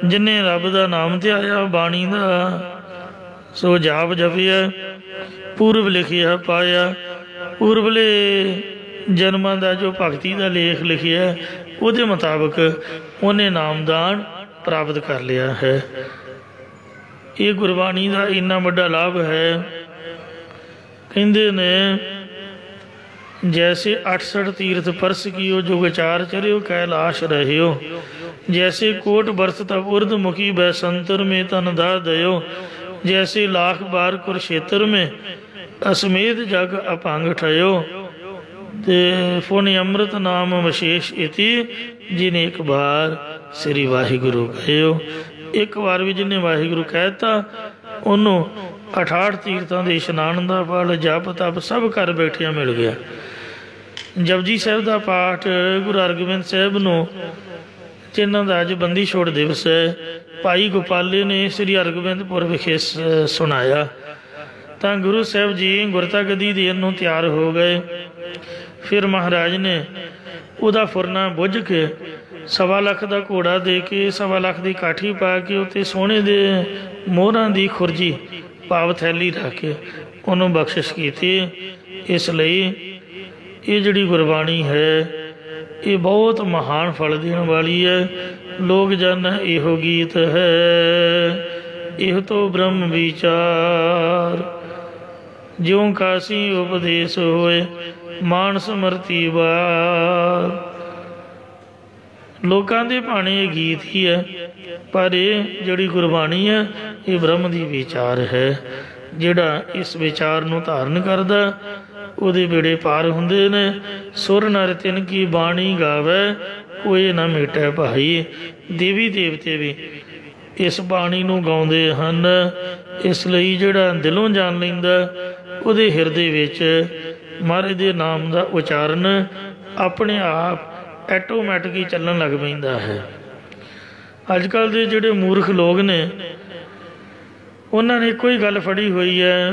ਜਿਨੇ ਰੱਬ ਦਾ ਨਾਮ ਧਿਆਇਆ ਬਾਣੀ ਦਾ ਸੋ ਜਾਪ ਜਪਿਆ ਪੂਰਬ ਲਿਖਿਆ ਪਾਇਆ। ਪੂਰਬਲੇ ਜਨਮਾਂ ਦਾ ਜੋ ਭਗਤੀ ਦਾ ਲੇਖ ਲਿਖਿਆ ਉਹਦੇ ਮੁਤਾਬਕ ਉਹਨੇ ਨਾਮਦਾਨ ਪ੍ਰਾਪਤ ਕਰ ਲਿਆ ਹੈ। ਇਹ ਗੁਰਬਾਣੀ ਦਾ ਇੰਨਾ ਵੱਡਾ ਲਾਭ ਹੈ। ਕਹਿੰਦੇ ਨੇ ਜੈਸੇ 68 ਤੀਰਥ ਪਰਸ ਕੀਓ ਜੋ ਵਿਚਾਰ ਚਰਿਓ ਕੈਲਾਸ਼ ਰਹਿਓ। जैसे कोट बरस तब उर्द मुखी बैसंतर में तन दा दयो। जैसे लाख बार कुरुक्षेत्र में असमेत जग अपंग ठयो। ते पुण्य अमृत नाम विशेष इति जिन्हें एक बार श्री वाहिगुरु कहो। एक बार भी जिन्हें वाहिगुरु कहता ਉਹਨੂੰ 68 ਤੀਰਥਾਂ ਦੇ ਇਸ਼ਨਾਨ ਦਾ ਫਲ ਜਪ ਤਪ ਸਭ ਘਰ ਬੈਠਿਆਂ ਮਿਲ ਗਿਆ। ਜਪਜੀ ਸਾਹਿਬ ਦਾ ਪਾਠ ਗੁਰੂ ਹਰਗੋਬਿੰਦ ਸਾਹਿਬ ਨੂੰ ਜਿਨ੍ਹਾਂ ਦਾ ਅੱਜ ਬੰਦੀ ਛੋੜ ਦਿਵਸ ਹੈ ਭਾਈ ਗੋਪਾਲੇ ਨੇ ਸ੍ਰੀ ਹਰਗੋਬਿੰਦਪੁਰ ਵਿਖੇ ਸੁਣਾਇਆ ਤਾਂ ਗੁਰੂ ਸਾਹਿਬ ਜੀ ਗੁਰਤਾ ਗੱਦੀ ਦੇਣ ਨੂੰ ਤਿਆਰ ਹੋ ਗਏ। ਫਿਰ ਮਹਾਰਾਜ ਨੇ ਉਹਦਾ ਫੁਰਨਾ ਬੁੱਝ ਕੇ 1.25 ਲੱਖ ਦਾ ਘੋੜਾ ਦੇ ਕੇ 1.25 ਲੱਖ ਦੀ ਕਾਠੀ ਪਾ ਕੇ ਉੱਤੇ ਸੋਨੇ ਦੇ ਮੋਹਰਾਂ ਦੀ ਖੁਰਜੀ ਭਾਵ ਥੈਲੀ ਰੱਖ ਕੇ ਉਹਨੂੰ ਬਖਸ਼ਿਸ਼ ਕੀਤੀ। ਇਸ ਲਈ ਇਹ ਜਿਹੜੀ ਗੁਰਬਾਣੀ ਹੈ ਇਹ ਬਹੁਤ ਮਹਾਨ ਫਲ ਦੇਣ ਵਾਲੀ ਹੈ। ਲੋਕ ਜਨ ਇਹੋ ਗੀਤ ਹੈ ਇਹ ਤੋਂ ਬ੍ਰਹਮ ਵਿਚਾਰ ਜਿਉਂ ਕਾਸੀ ਉਪਦੇਸ਼ ਹੋਏ ਮਾਨਸ ਮਰਤੀ ਵਾਰ। ਲੋਕਾਂ ਦੇ ਭਾਣੇ ਇਹ ਗੀਤ ਹੀ ਹੈ ਪਰ ਇਹ ਜਿਹੜੀ ਗੁਰਬਾਣੀ ਹੈ ਇਹ ਬ੍ਰਹਮ ਦੀ ਵਿਚਾਰ ਹੈ। ਜਿਹੜਾ ਇਸ ਵਿਚਾਰ ਨੂੰ ਧਾਰਨ ਕਰਦਾ ਉਹਦੇ ਬੇੜੇ ਪਾਰ ਹੁੰਦੇ ਨੇ। ਸੁਰ ਨਰ ਤਿਨ ਕੀ ਬਾਣੀ ਗਾਵੇ ਕੋਈ ਨਾ ਮਿਟੇ ਭਾਈ। ਦੇਵੀ ਦੇਵਤੇ ਵੀ ਇਸ ਬਾਣੀ ਨੂੰ ਗਾਉਂਦੇ ਹਨ। ਇਸ ਲਈ ਜਿਹੜਾ ਦਿਲੋਂ ਜਾਣ ਲੈਂਦਾ ਉਹਦੇ ਹਿਰਦੇ ਵਿੱਚ ਮਹਾਰਾਜ ਦੇ ਨਾਮ ਦਾ ਉਚਾਰਨ ਆਪਣੇ ਆਪ ਐਟੋਮੈਟਿਕ ਹੀ ਚੱਲਣ ਲੱਗ ਪੈਂਦਾ ਹੈ। अजकल के जोड़े मूर्ख लोग ने उन्होंने एको ही गल फड़ी हुई है,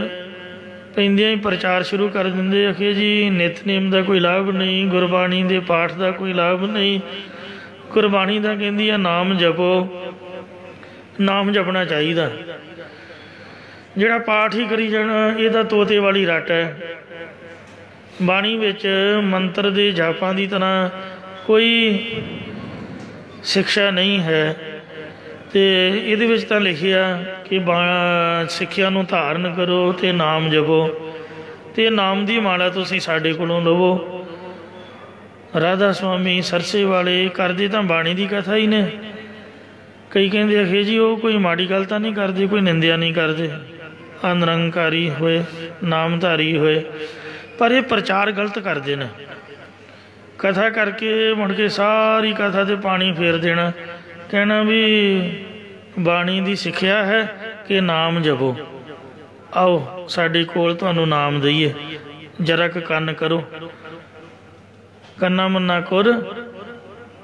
पैंदियां ही प्रचार शुरू कर देंगे कि जी नितनेम का कोई लाभ नहीं, गुरबाणी के पाठ का कोई लाभ नहीं, गुरबाणी का कहती है नाम जपो, नाम जपना चाहिए। जिहड़ा पाठ ही करी जाना ये तोते वाली रट है। बाणी विच मंत्र दे जापां की तरह कोई शिक्षा नहीं है। तो ये तो लिखिया कि सिक्ख्या नूं धारण करो तो नाम जपो, तो नाम की माला तुसीं साडे कोलों लवो। राधा स्वामी सरसे वाले करते तो बाणी की कथा ही ने। कई कहते आखे जी वो कोई माड़ी गल तो नहीं करते, कोई निंदिया नहीं करते, अनिरंकारी होए नामधारी होए, पर ये प्रचार गलत करते हैं। कथा करके मुड़ के सारी कथा ते पानी फेर देना, कहना भी बाणी की सिक्ख्या है कि नाम जपो, आओ साडे कोल तुहानूं नाम दईए, जरा क कन्न करो, कन्ना मन्ना कुर,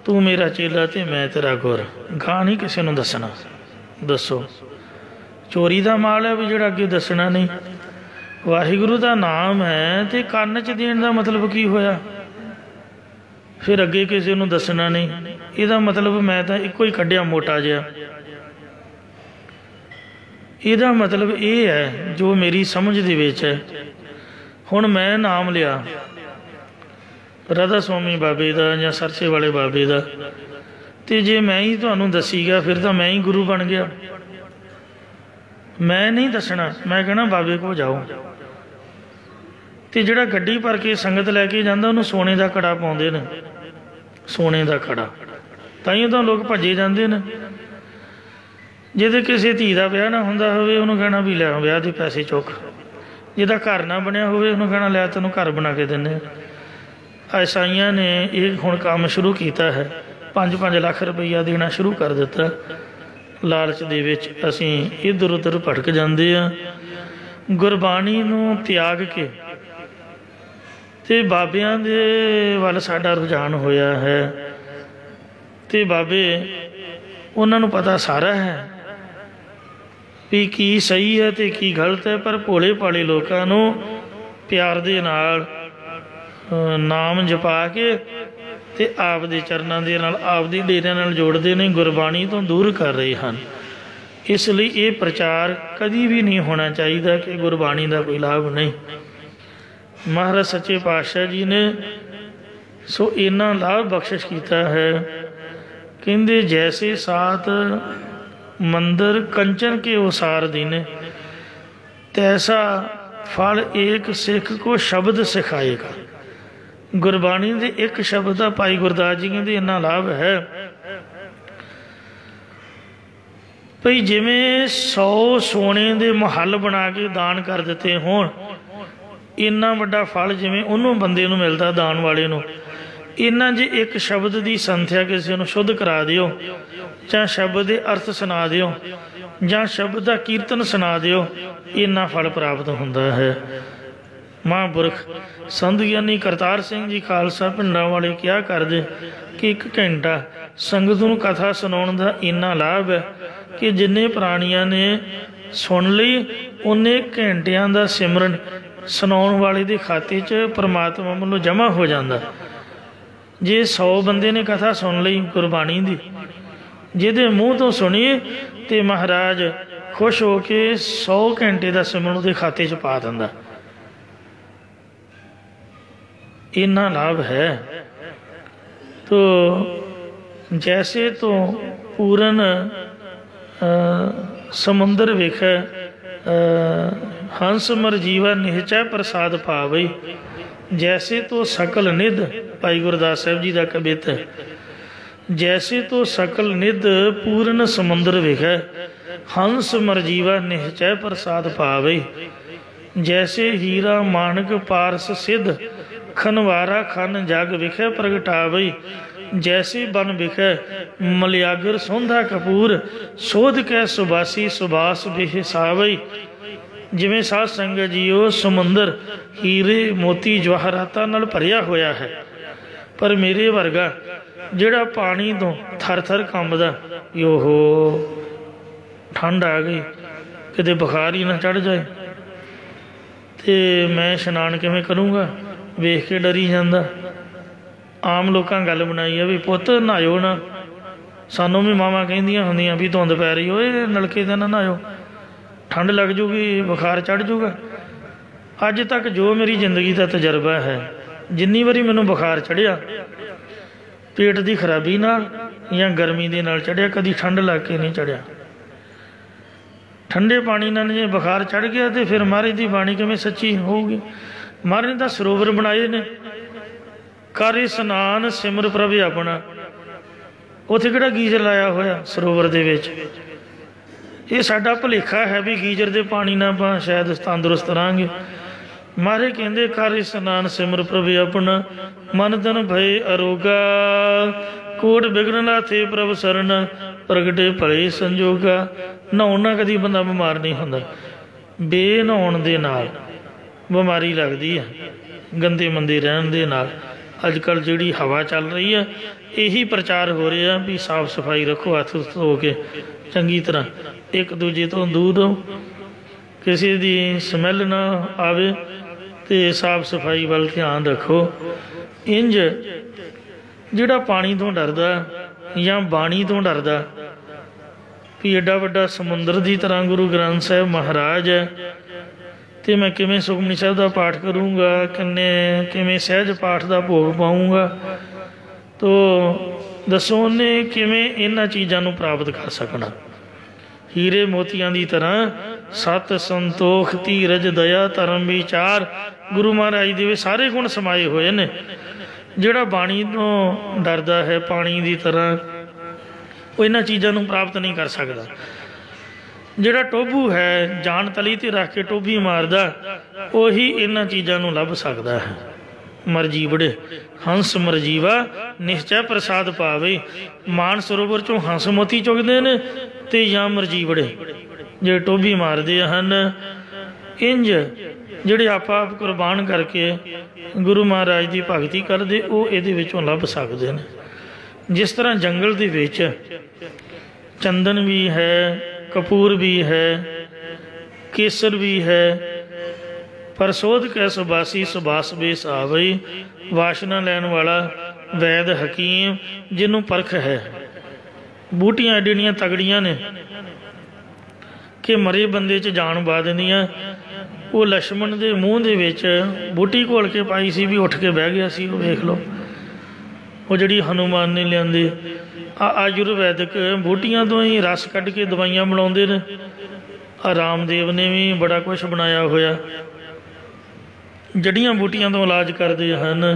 तू मेरा चेला ते मैं तेरा गुर। गां नहीं किसी नूं दसना। दसो चोरी का माल है भी जिहड़ा अगे दसना नहीं। वाहिगुरू का नाम है तो कन्न च देण दा मतलब की होया, फिर अगे किसी नूं दसना नहीं। इहदा मतलब मैं तो एको ही कढ़िया मोटा जिहा। इहदा मतलब ये है जो मेरी समझ दे विच है। हुण मैं नाम लिया राधा स्वामी बाबे का या सरसे वाले बाबे का, तो जे मैं ही तुहानूं दसी गया फिर तो मैं ही गुरु बन गया। मैं नहीं दसना, मैं कहना बाबे को जाओ। तो जिहड़ा गड्डी भर के संगत लैके जांदा उहनूं सोने का कड़ा पाउंदे ने, सोने का कड़ा, ताइयों तो लोग भजे जाते हैं। जिहदे किसी धी का विआह ना हुंदा होवे उहनूं कहना भी लै विआह दे पैसे चुक, जिहदा घर ना बनया होवे उहनूं कहना लै तैनूं घर बना के दिंदे। ईसाइयां ने ये हुण काम शुरू किया है, 5-5 लाख रुपया देना शुरू कर दिता। लालच दे विच असीं इधर उधर भटक जाते हैं। गुरबाणी नूं त्याग के ते बाबियां दे वल साडा रुझान होया है। ते बाबे उन्हां नूं पता सारा है भी की सही है तो की गलत है, पर भोले भाले लोगों नूं प्यार दे नाल नाम जपा के ते आप दे चरणों दे नाल आप दी डेरियां नाल जोड़ते हैं, गुरबाणी तो दूर कर रहे हैं। इसलिए ये प्रचार कभी भी नहीं होना चाहिए कि गुरबाणी का कोई लाभ नहीं। महाराज सच्चे पातशाह जी ने सो इन्ना लाभ बख्शिश किया है। कहते जैसे सात मंदिर कंचन के ओसार दीने, तैसा फल एक सिख को शब्द सिखाएगा। गुरबाणी के एक शब्द का भाई गुरदास जी कहते इन्ना लाभ है भई जिमें 100 सोने के महल बना के दान कर देते होण, इन्ना वड्डा फल जिमें उन्होंने बंदे नूं मिलता दान वाले नूं, इन्ना जे एक शब्द की संथ्या किसी को शुद्ध करा दिओ, जां शब्द के अर्थ सुना दिओ, जां शब्द का कीर्तन सुना दिओ, इन्ना फल प्राप्त होंदा है। महापुरख संत ज्ञानी करतार सिंह जी खालसा पिंडा वाले क्या करते कि 1 घंटा संगत नूं कथा सुनाउण दा इन्ना लाभ है कि जिन्ने प्राणियां ने सुन लई उन्ने घंटियां दा सिमरन सुनाउण वाले दे खाते च परमात्मा वालों जमा हो जाता। जे 100 बंदे ने कथा सुन लई गुरबाणी दी, जिहदे मूँह तो सुनीए तो महाराज खुश हो के 100 घंटे का सिमरन उहदे खाते च पा दिंदा। इन्ना लाभ है। तो जैसे तो पूरन समुंदर वेखै हंस मर जीवा निहचै प्रसाद पावई, जैसे तो सकल निध, भाई गुरदास साहब जी का कवित है, जैसे तो सकल निध पूर्ण समुंदर वेखै हंस मर जीवा निहचै प्रसाद पावई, जैसे हीरा मानक पारस सिद्ध खनवारा खन जग विखै प्रगटावई, जैसे बन विखै मलियागर सोंधा कपूर सोध कै सुबासी सुबास बेहिसावई। जिमें साध संगत जीओ समुंदर हीरे मोती जवाहरातां नाल भरिया होया है, पर मेरे वर्गा ਜਿਹੜਾ पानी तो थर थर कंबदा भी ओहो ठंड आ गई किते बुखार ही ना चढ़ जाए तो मैं इशनान किवें करूँगा वेख के डरी जांदा। आम लोकां गल बनाई है भी पुत्त नहायो ना, सानों भी मावां कहिंदियां हुंदियां भी धुंद पै रही होए नलके ते ना नहायो ठंड लग जूगी बुखार चढ़ जूगा। अज तक जो मेरी जिंदगी का तजर्बा है जिन्नी बारी मैनूं बुखार चढ़िया पेट की खराबी नाल या गर्मी के नाल चढ़िया, कभी ठंड लग के नहीं चढ़िया। ठंडे पानी नाल जे बुखार चढ़ गया तो फिर महाराज की बाणी किवें सच्ची होगी। महाराज ने सरोवर बनाए ने कर स्नान सिमर प्रभ अपना, उत्थे किहड़ा गीजर लाया होया सरोवर दे विच। ये साडा भुलेखा है भी गीजर के पानी ना आपां शायद तंदुरुस्त रहांगे। महाराज कहते कर स्नान सिमर प्रभ अपना मन तन भय अरोगा कोट बिगड़ना थे प्रभ सरन प्रगटे भले संजोगा। नहाउण नाल कदी बंदा बीमार नहीं होंदा, बे नहाउण दे नाल बीमारी लगती है गंदे मंदे रहन दे नाल। अजकल जिहड़ी हवा चल रही है यही प्रचार हो रहा भी साफ सफाई रखो, हथ धो के चंगी तरह एक दूजे तो दूर रहो, किसी की स्मैल ना आवे तो साफ सफाई वाल ध्यान रखो। इंज जिहड़ा पानी तो डरदा या बाणी तो डरदा भी एडा वड्डा समुंदर की तरह गुरु ग्रंथ साहिब महाराज है तो मैं किवें सुखमनी साहिब का पाठ करूँगा, किवें सहज पाठ का भोग पाऊँगा। तो दसो उन्हें किवें इन्हां चीज़ां नूं प्राप्त कर सकना। हीरे मोतियां की तरह सत संतोख धीरज दया धर्म विचार गुरु महाराज दे सारे गुण समाए हुए ने। जिहड़ा बाणी तो डरदा है पानी की तरह वो इन्हां चीज़ां नूं प्राप्त नहीं कर सकता। जिहड़ा टोभू है जान तली ते रख के टोभी मारदा उही इन्हां चीज़ां नूं लभ सकदा है। मरजी बड़े हंस मरजीवा निश्चय प्रसाद पावे। मान सरोवर चों हंस मोती चुगदे ने ते या मरजी बड़े जे टोभी मारदे हन। इंज जिहड़े आप कुर्बान करके गुरु महाराज की भगती करते वो इहदे विचों लभ सकदे ने। जिस तरह जंगल दे विच चंदन भी है, कपूर भी है, केसर भी है, पर सोध कै सुबासी सुबास बेस आवई। वाशना लैन वाला वैद हकीम जिन्हों परख है। बूटियां एडियां तगड़ियां ने कि मरे बंदे च जान पा दिंदियां। वो लक्ष्मण के मूँह दे विच बूटी घोल के पाई सी भी उठ के बह गया सी। वो वेख लो वो जिहड़ी हनुमान ने लियांदी आयुर्वैदिक बूटियां तो ही रस कढ़ के दवाइयां बनाउंदे ने। रामदेव ने भी बड़ा कुछ बनाया होया, जड़ियां बूटियां तो इलाज करते हैं,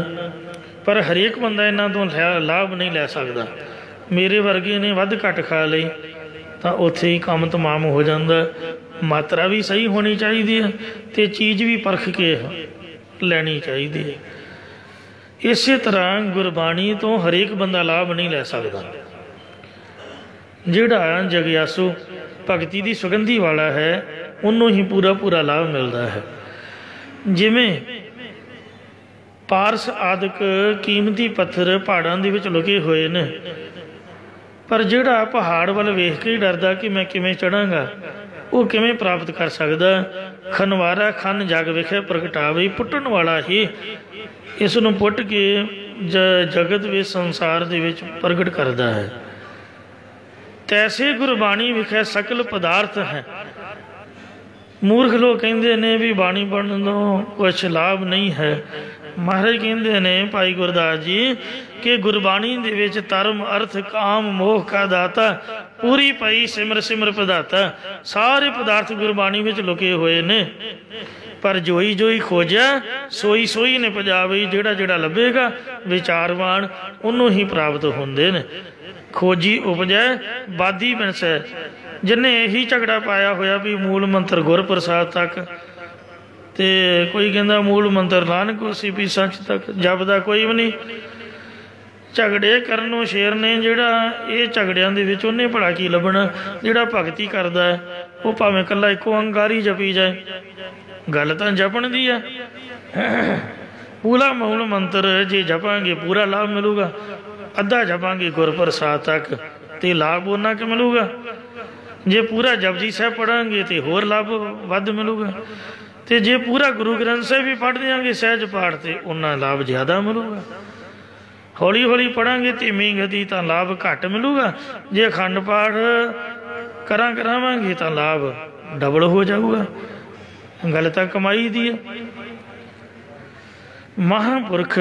पर हरेक बंदा इन्हां तो लाभ नहीं लै सकता। मेरे वर्गे ने वध घट खा लई तो उत्थे ही काम तमाम हो जाता। मात्रा भी सही होनी चाहिए है तो चीज़ भी परख के लैनी चाहिए है। इस तरह गुरबाणी तो हरेक बंदा लाभ नहीं लै सकता। जिहड़ा जगयासु भगती की सुगंधी वाला है उन्हों ही पूरा पूरा लाभ मिलता है। जिमें पारस आदਿਕ कीमती पत्थर पहाड़ों के विच लुके हुए ने, पर जिहड़ा पहाड़ वाल वेख के ही डरदा कि मैं किवें चढ़ांगा वो किवें प्राप्त कर सकदा। खनवारा खन जग विखे प्रगटावे पुट्टण वाला ही इस नूं पुट के जगत विच संसार दे विच प्रगट करदा है। तैसे गुरबाणी विखे सकल पदार्थ है। मूर्ख लोग कहते ने भी बाणी पढ़न तो कुछ लाभ नहीं है। महाराज कहते ने भाई गुरदास जी कि गुरबाणी दे विच धर्म अर्थ काम मोह का दाता पूरी पई सिमर सिमर पदाता। सारे पदार्थ गुरबाणी विच लुके हुए ने, पर जोई जोई खोजा सोई सोई ने पजावे। जिहड़ा जिहड़ा लभेगा विचारवान उन्हों ही प्राप्त होंदे ने। खोजी उपजै बादी बिनसै। जिन्हें यही झगड़ा पाया होया भी मूल मंत्र गुर प्रसाद तक, तो कोई कहता मूल मंत्र नानक उसी भी सच तक, जपदा कोई भी नहीं। झगड़े करनों शेर ने जिहड़ा ये झगड़ियां दे विच उन्हें भला की लभना। जिहड़ा भगती करदा है वो भावें कल्ला इको अंगारी जपी जाए, गल तां जपण दी है। पूरा मूल मंत्र जे जपांगे पूरा लाभ मिलूगा, अद्धा जपांगे गुरप्रसाद तक तो लाभ उन्ना कि मिलूगा। जे पूरा जपजी साहब पढ़ांगे तो होर लाभ वध मिलूगा, तो जे पूरा गुरु ग्रंथ साहब भी पढ़ देंगे सहज पाठ तो उन्ना लाभ ज़्यादा मिलूगा। हौली हौली पढ़ांगे धीमी गति तो लाभ घट मिलूगा, जे अखंड पाठ करावांगे तो लाभ डबल हो जाऊगा। गल तो कमाई दी है। महापुरख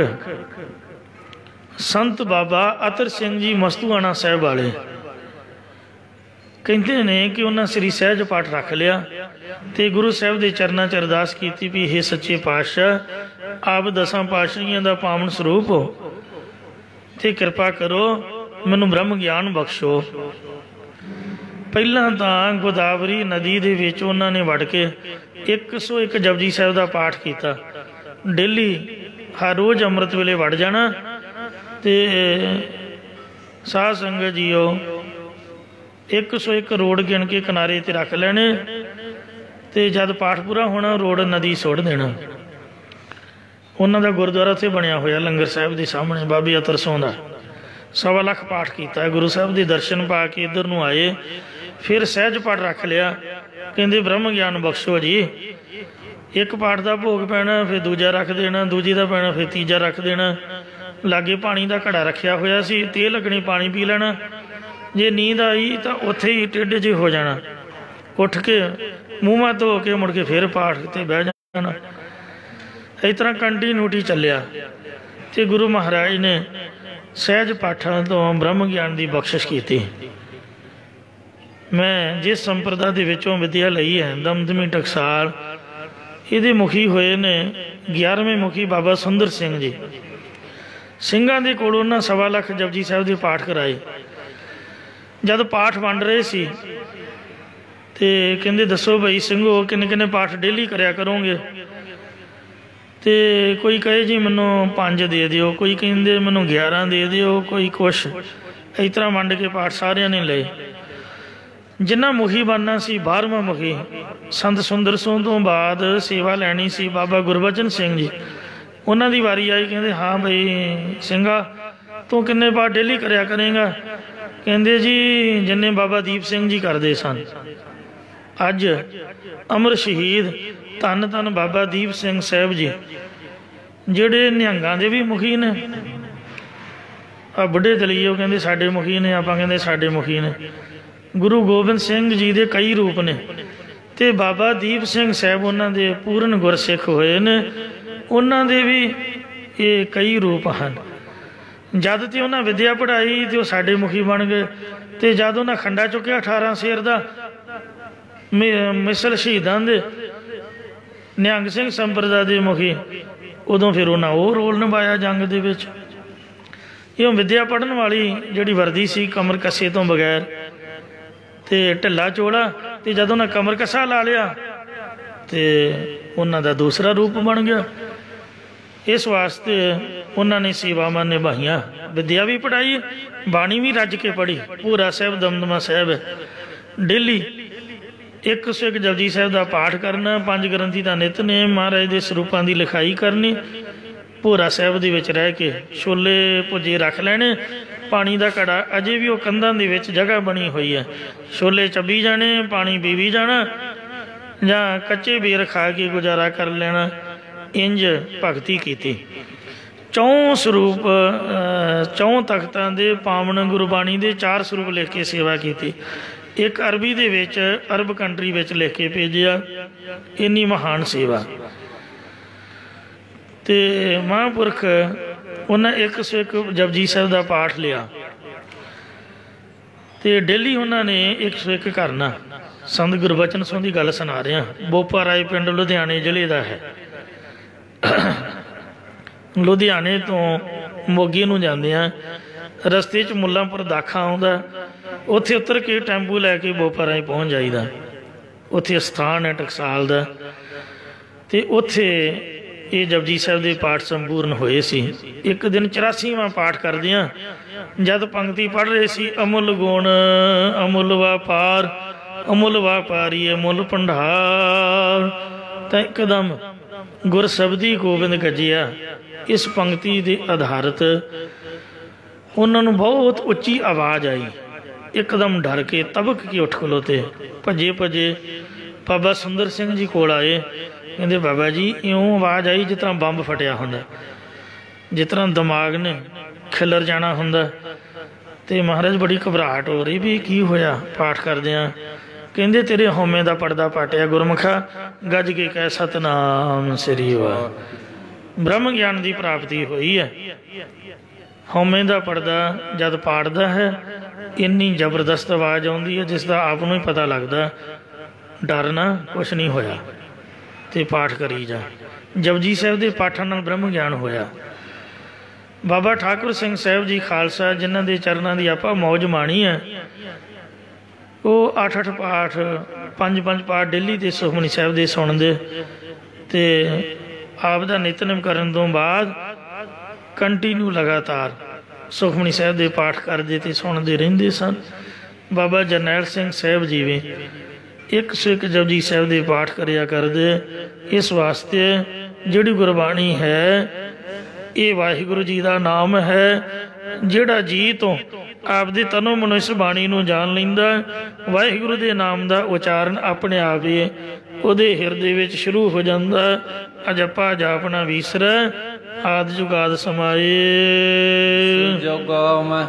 संत बाबा अतर सिंह जी मस्तूआना साहब वाले कहते ने कि उन्हें श्री सहज पाठ रख लिया तो गुरु साहब के चरणों च अरदास की भी हे सच्चे पातशाह आप 10 पातशाहियों का पावन स्वरूप हो तो कृपा करो मैनू ब्रह्म ज्ञान बख्शो। पहला तो गोदावरी नदी दे विच उन्होंने वड़ के 101 जपजी साहब का पाठ किया। डेली हर रोज़ अमृत वेले वड़ जाना तो साध संगत जीओ 101 रोड़ गिन के किनारे ते रख लेने तो जब पाठ पूरा होना रोड़ नदी सुट देना। उन्हों का गुरुद्वारा उत्थे बनया होया लंगर साहब के सामने बाबे अतर सों का 1.25 लाख पाठ किया। गुरु साहब के दर्शन पा के इधर नूं आए, फिर सहज पाठ रख लिया। कहते ब्रह्म ज्ञान बख्शो जी। एक पाठ का भोग पैना, फिर दूजा रख देना, दूजी का पैना, फिर तीजा रख देना। लागे पानी का घड़ा रखा होया सी, तेल लगनी पानी पी लेना। जे नींद आई तो उत्थे ही टेढ़े जे हो जाना, उठ के मूँह मत धो के मुड़ के फिर पाठ ते बह जाना। इस तरह कंटीन्यूटी चलिया तो गुरु महाराज ने सहज पाठों तो ब्रह्म ज्ञान की बख्शिश की। मैं जिस संप्रदा के विचों विद्या लई है दमदमी टकसाल, ये मुखी होए ने 11वें मुखी बाबा सुंदर सिंह जी। ਸਿੰਘਾਂ ਦੇ ਕੋਲ ਉਹਨਾਂ 1.25 ਲੱਖ ਜਪਜੀ ਸਾਹਿਬ ਦੇ पाठ कराए। जब पाठ वंड रहे सी तो कहते दसो भाई ਸਿੰਘੋ किन्ने किन्ने पाठ डेली कराया करोगे। तो कोई कहे जी मैनू 5 दे दिओ, कोई कहते मैनू 11 दे दिओ, कोई कुछ इस तरह वंड के पाठ सारिया ने ले। जिन्ना मुखी बनना सी 12वां मुखी संत सुंदर सों तो बाद सेवा लैनी सी बाबा गुरबचन सिंह जी। उन्हों की वारी आई, कहते हाँ बई ਸਿੰਘਾ तू किन्ने पाठ डेली कराया करेगा। कहते जी जिन्ने बाबा दीप सिंह जी करते सन। अज अमर शहीद धन धन बाबा दीप सिंह साहब जी ਜਿਹੜੇ ਨਿਹੰਗਾਂ ਦੇ भी मुखी ने। आ बुढ़े दलीओ कहते साडे मुखी ने, आप कहते साडे मुखी ने। गुरु गोबिंद सिंह जी के कई रूप ने तो बाबा दीप सिंह साहब उन्होंने पूर्ण गुरसिख होए ने, उन्होंने भी ये कई रूप हैं। जद तो उन्हें विद्या पढ़ाई तो साडे मुखी बन गए, तो जब उन्हें खंडा चुकया 18 शेर का मिसल शहीदां दे निहंग सिंह संप्रदा के मुखी, उदों फिर उन्हें वो रोल निभाया जंग दे विच। ये विद्या पढ़न वाली जिहड़ी वर्दी सी कमर कस्से तो बगैर तो ढिला चोला, तो जब उन्हें कमर कसा ला लिया तो उन्हों का दूसरा रूप बन गया। इस वास्ते उन्होंने सेवावां निभाइयां, विद्या भी पढ़ाई, बाणी भी रज के पढ़ी। पूरा साहब दमदमा साहब डेली 101 जपजी साहब का पाठ करना, 5 ग्रंथी का नितनेम, महाराज के स्वरूपों की लिखाई करनी। भोरा साहब दे विच रह के छोले भुजे रख लेने, पानी का घड़ा अजे भी वो कंधां दे विच जगह बनी हुई है, छोले चबी जाने, पानी पीवी जाना, जां कच्चे बेर खा के गुजारा कर लेना। इंज भगती की। 4 स्वरूप 4 तख्तां दे पावन गुरबाणी दे 4 स्वरूप लिख के सेवा की। एक अरबी दे विच अरब कंट्री विच लिख के भेजिया। इन्नी महान सेवा ते महापुरख उन्हें 101 जपजी साहब का पाठ लिया तो डेली उन्होंने 101 करना। संत गुरबचन सों की गल सुना रहा। बोपा राय पिंड लुधियाने जिले का है। लुधियाने तो मोगी नूं जांदे आ, रस्ते च मुल्लांपुर दाखा आउंदा, उत्थे उतर के टैंपू लैके बोपा राय पहुँच जाईदा। उत्थे स्थान है टकसाल दा, ते उत्थे ये जपजी साहब के पाठ संपूर्ण होए सी। एक दिन 84वां पाठ करदियां जद पंक्ति पढ़ रहे सी, अमुल गुण अमुल व्यापार, अमुल व्यापारी अमुल भंडार, तो एकदम गुर शब्दी गोबिंद गजिया। इस पंक्ति के आधारित उन्होंने बहुत उच्ची आवाज़ आई, एकदम डर के तबक के उठ खलोते, भजे भजे बाबा सुंदर सिंह जी कोल आए। कहते बाबा जी इउं आवाज़ आई जिस तरह बंब फटिया हुंदा, जिस तरह दिमाग ने खिलर जाना हुंदा। ते महाराज बड़ी घबराहट हो रही भी की होया पाठ करदियां। कहते तेरे हौमे का पड़दा पाटिया गुरमुखा, गज के कह सतनाम श्री वाहिगुरू। ब्रह्म ज्ञान की प्राप्ति हुई है। हौमे का पड़दा जब पाटदा है इन्नी जबरदस्त आवाज़ आउंदी है जिसका आप नूं ही पता लगदा डरना कुछ नहीं होया। ते पाठ करी जा। जपजी साहिब के पाठां नाल ब्रह्म ज्ञान होया। बाबा ठाकुर सिंह साहिब जी खालसा जिन्हां दे चरनां दी आपां मौज माणी है, वो 8-8 पाठ 5-5 पाठ डेली ते सुखमनी साहिब दे सुणदे ते आप दा नितनेम करन तो बाद कंटीन्यू लगातार सुखमनी साहिब दे पाठ करते ते सुनते रहिंदे सन। बाबा जरनैल सिंह साहिब जी भी एक सौ एक जपजी साहिब दे पाठ करिया करदे। इस वास्ते जिहड़ी गुरबाणी है ये वाहिगुरू जी का नाम है। जिहड़ा जी तो आपदे तनों मनो इस बाणी नूं जान लैंदा, वाहिगुरू दे नाम का उचारण अपने आप ही उहदे हिरदे विच शुरू हो जाता। अजपा जापना विसरै आद जुगाद समाए। जोगा मैं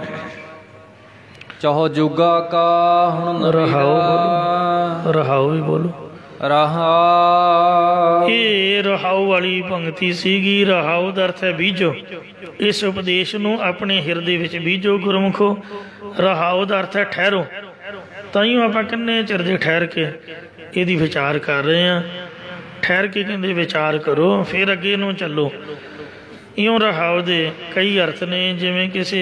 चाहो जुगा का हुण रहाओ बोलो, रहाओ भी बोलो। रहाओ ये रहाओ वाली पंक्ति सीगी। रहाओ का अर्थ है बीजो। इस उपदेश नूं अपने हिरदे विच बीजो गुरमुखो। रहाओ का अर्थ है ठहरो। ताइयों आपां किन्ने चिर दे ठहर के इहदी विचार कर रहे हैं। ठहर के कहंदे विचार करो फिर अगे नूं चलो। इउं रहाओ दे कई अर्थ ने, जिवें किसी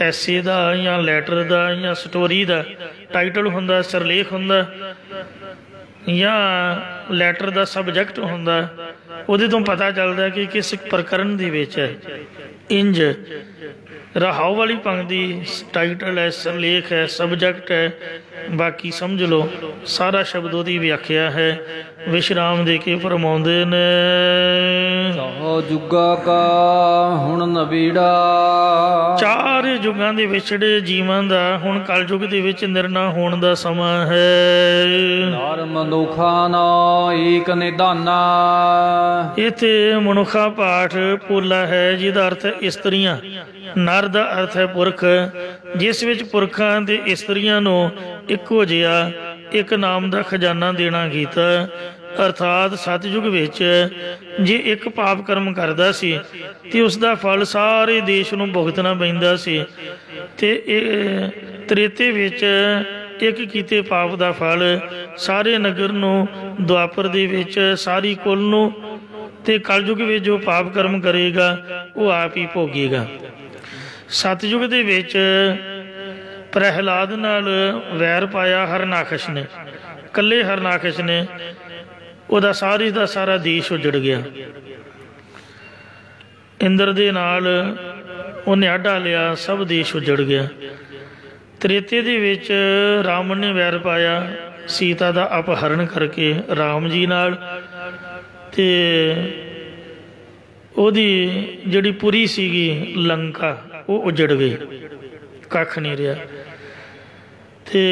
ऐसे का या लैटर का या स्टोरी का टाइटल हुंदा, सिरलेख हुंदा या लैटर का सबजैक्ट हुंदा, उहदे तो पता चलता कि किस प्रकरण दे विच है। इंज रहाओ वाली पंक्ति टाइटल है, सिरलेख है, सबजैक्ट है, बाकी समझ लो सारा शब्द उहदी व्याख्या है। विश्राम दे के फरमाउंदे ने चाहो जुगा का हुण नबीड़ा। चार युगां दे विछड़े जीवां दा हुण कलयुग दे विच निर्णा होण दा समां है। नार मनुखा ना एक निदाना। इत्थे मनुखा पाठ पोला है जिहदा अर्थ इस्त्रियां। नर दा अर्थ है पुरख, जिस विच पुरखां ते इस्त्रियां नूं इक्को जिहा एक नाम का खजाना देना कीता। अर्थात सतयुग विच जे एक पाप कर्म करदा सी ते उसका फल सारे देश नूं भुगतना पैंदा सी, ते त्रेते विच एक कीते पाप का फल सारे नगर नूं, द्वापर दे विच सारी कुल नूं, ते कलयुग विच जो पाप कर्म करेगा वो आप ही भोगेगा। सतयुग दे विच प्रहलाद नाल वैर पाया हरनाखश ने, कल्ले हरनाखश ने, उहदा सारी दा सारा देश उजड़ गया। इंद्र दे नाल उन्हें आडा लिया, सब देश उजड़ गया। त्रेते दे विच रावण ने वैर पाया सीता का अपहरण करके राम जी नाल, ते ओहदी जिहड़ी पुरी सीगी लंका वो उजड़ गई, कख नहीं रहा। ते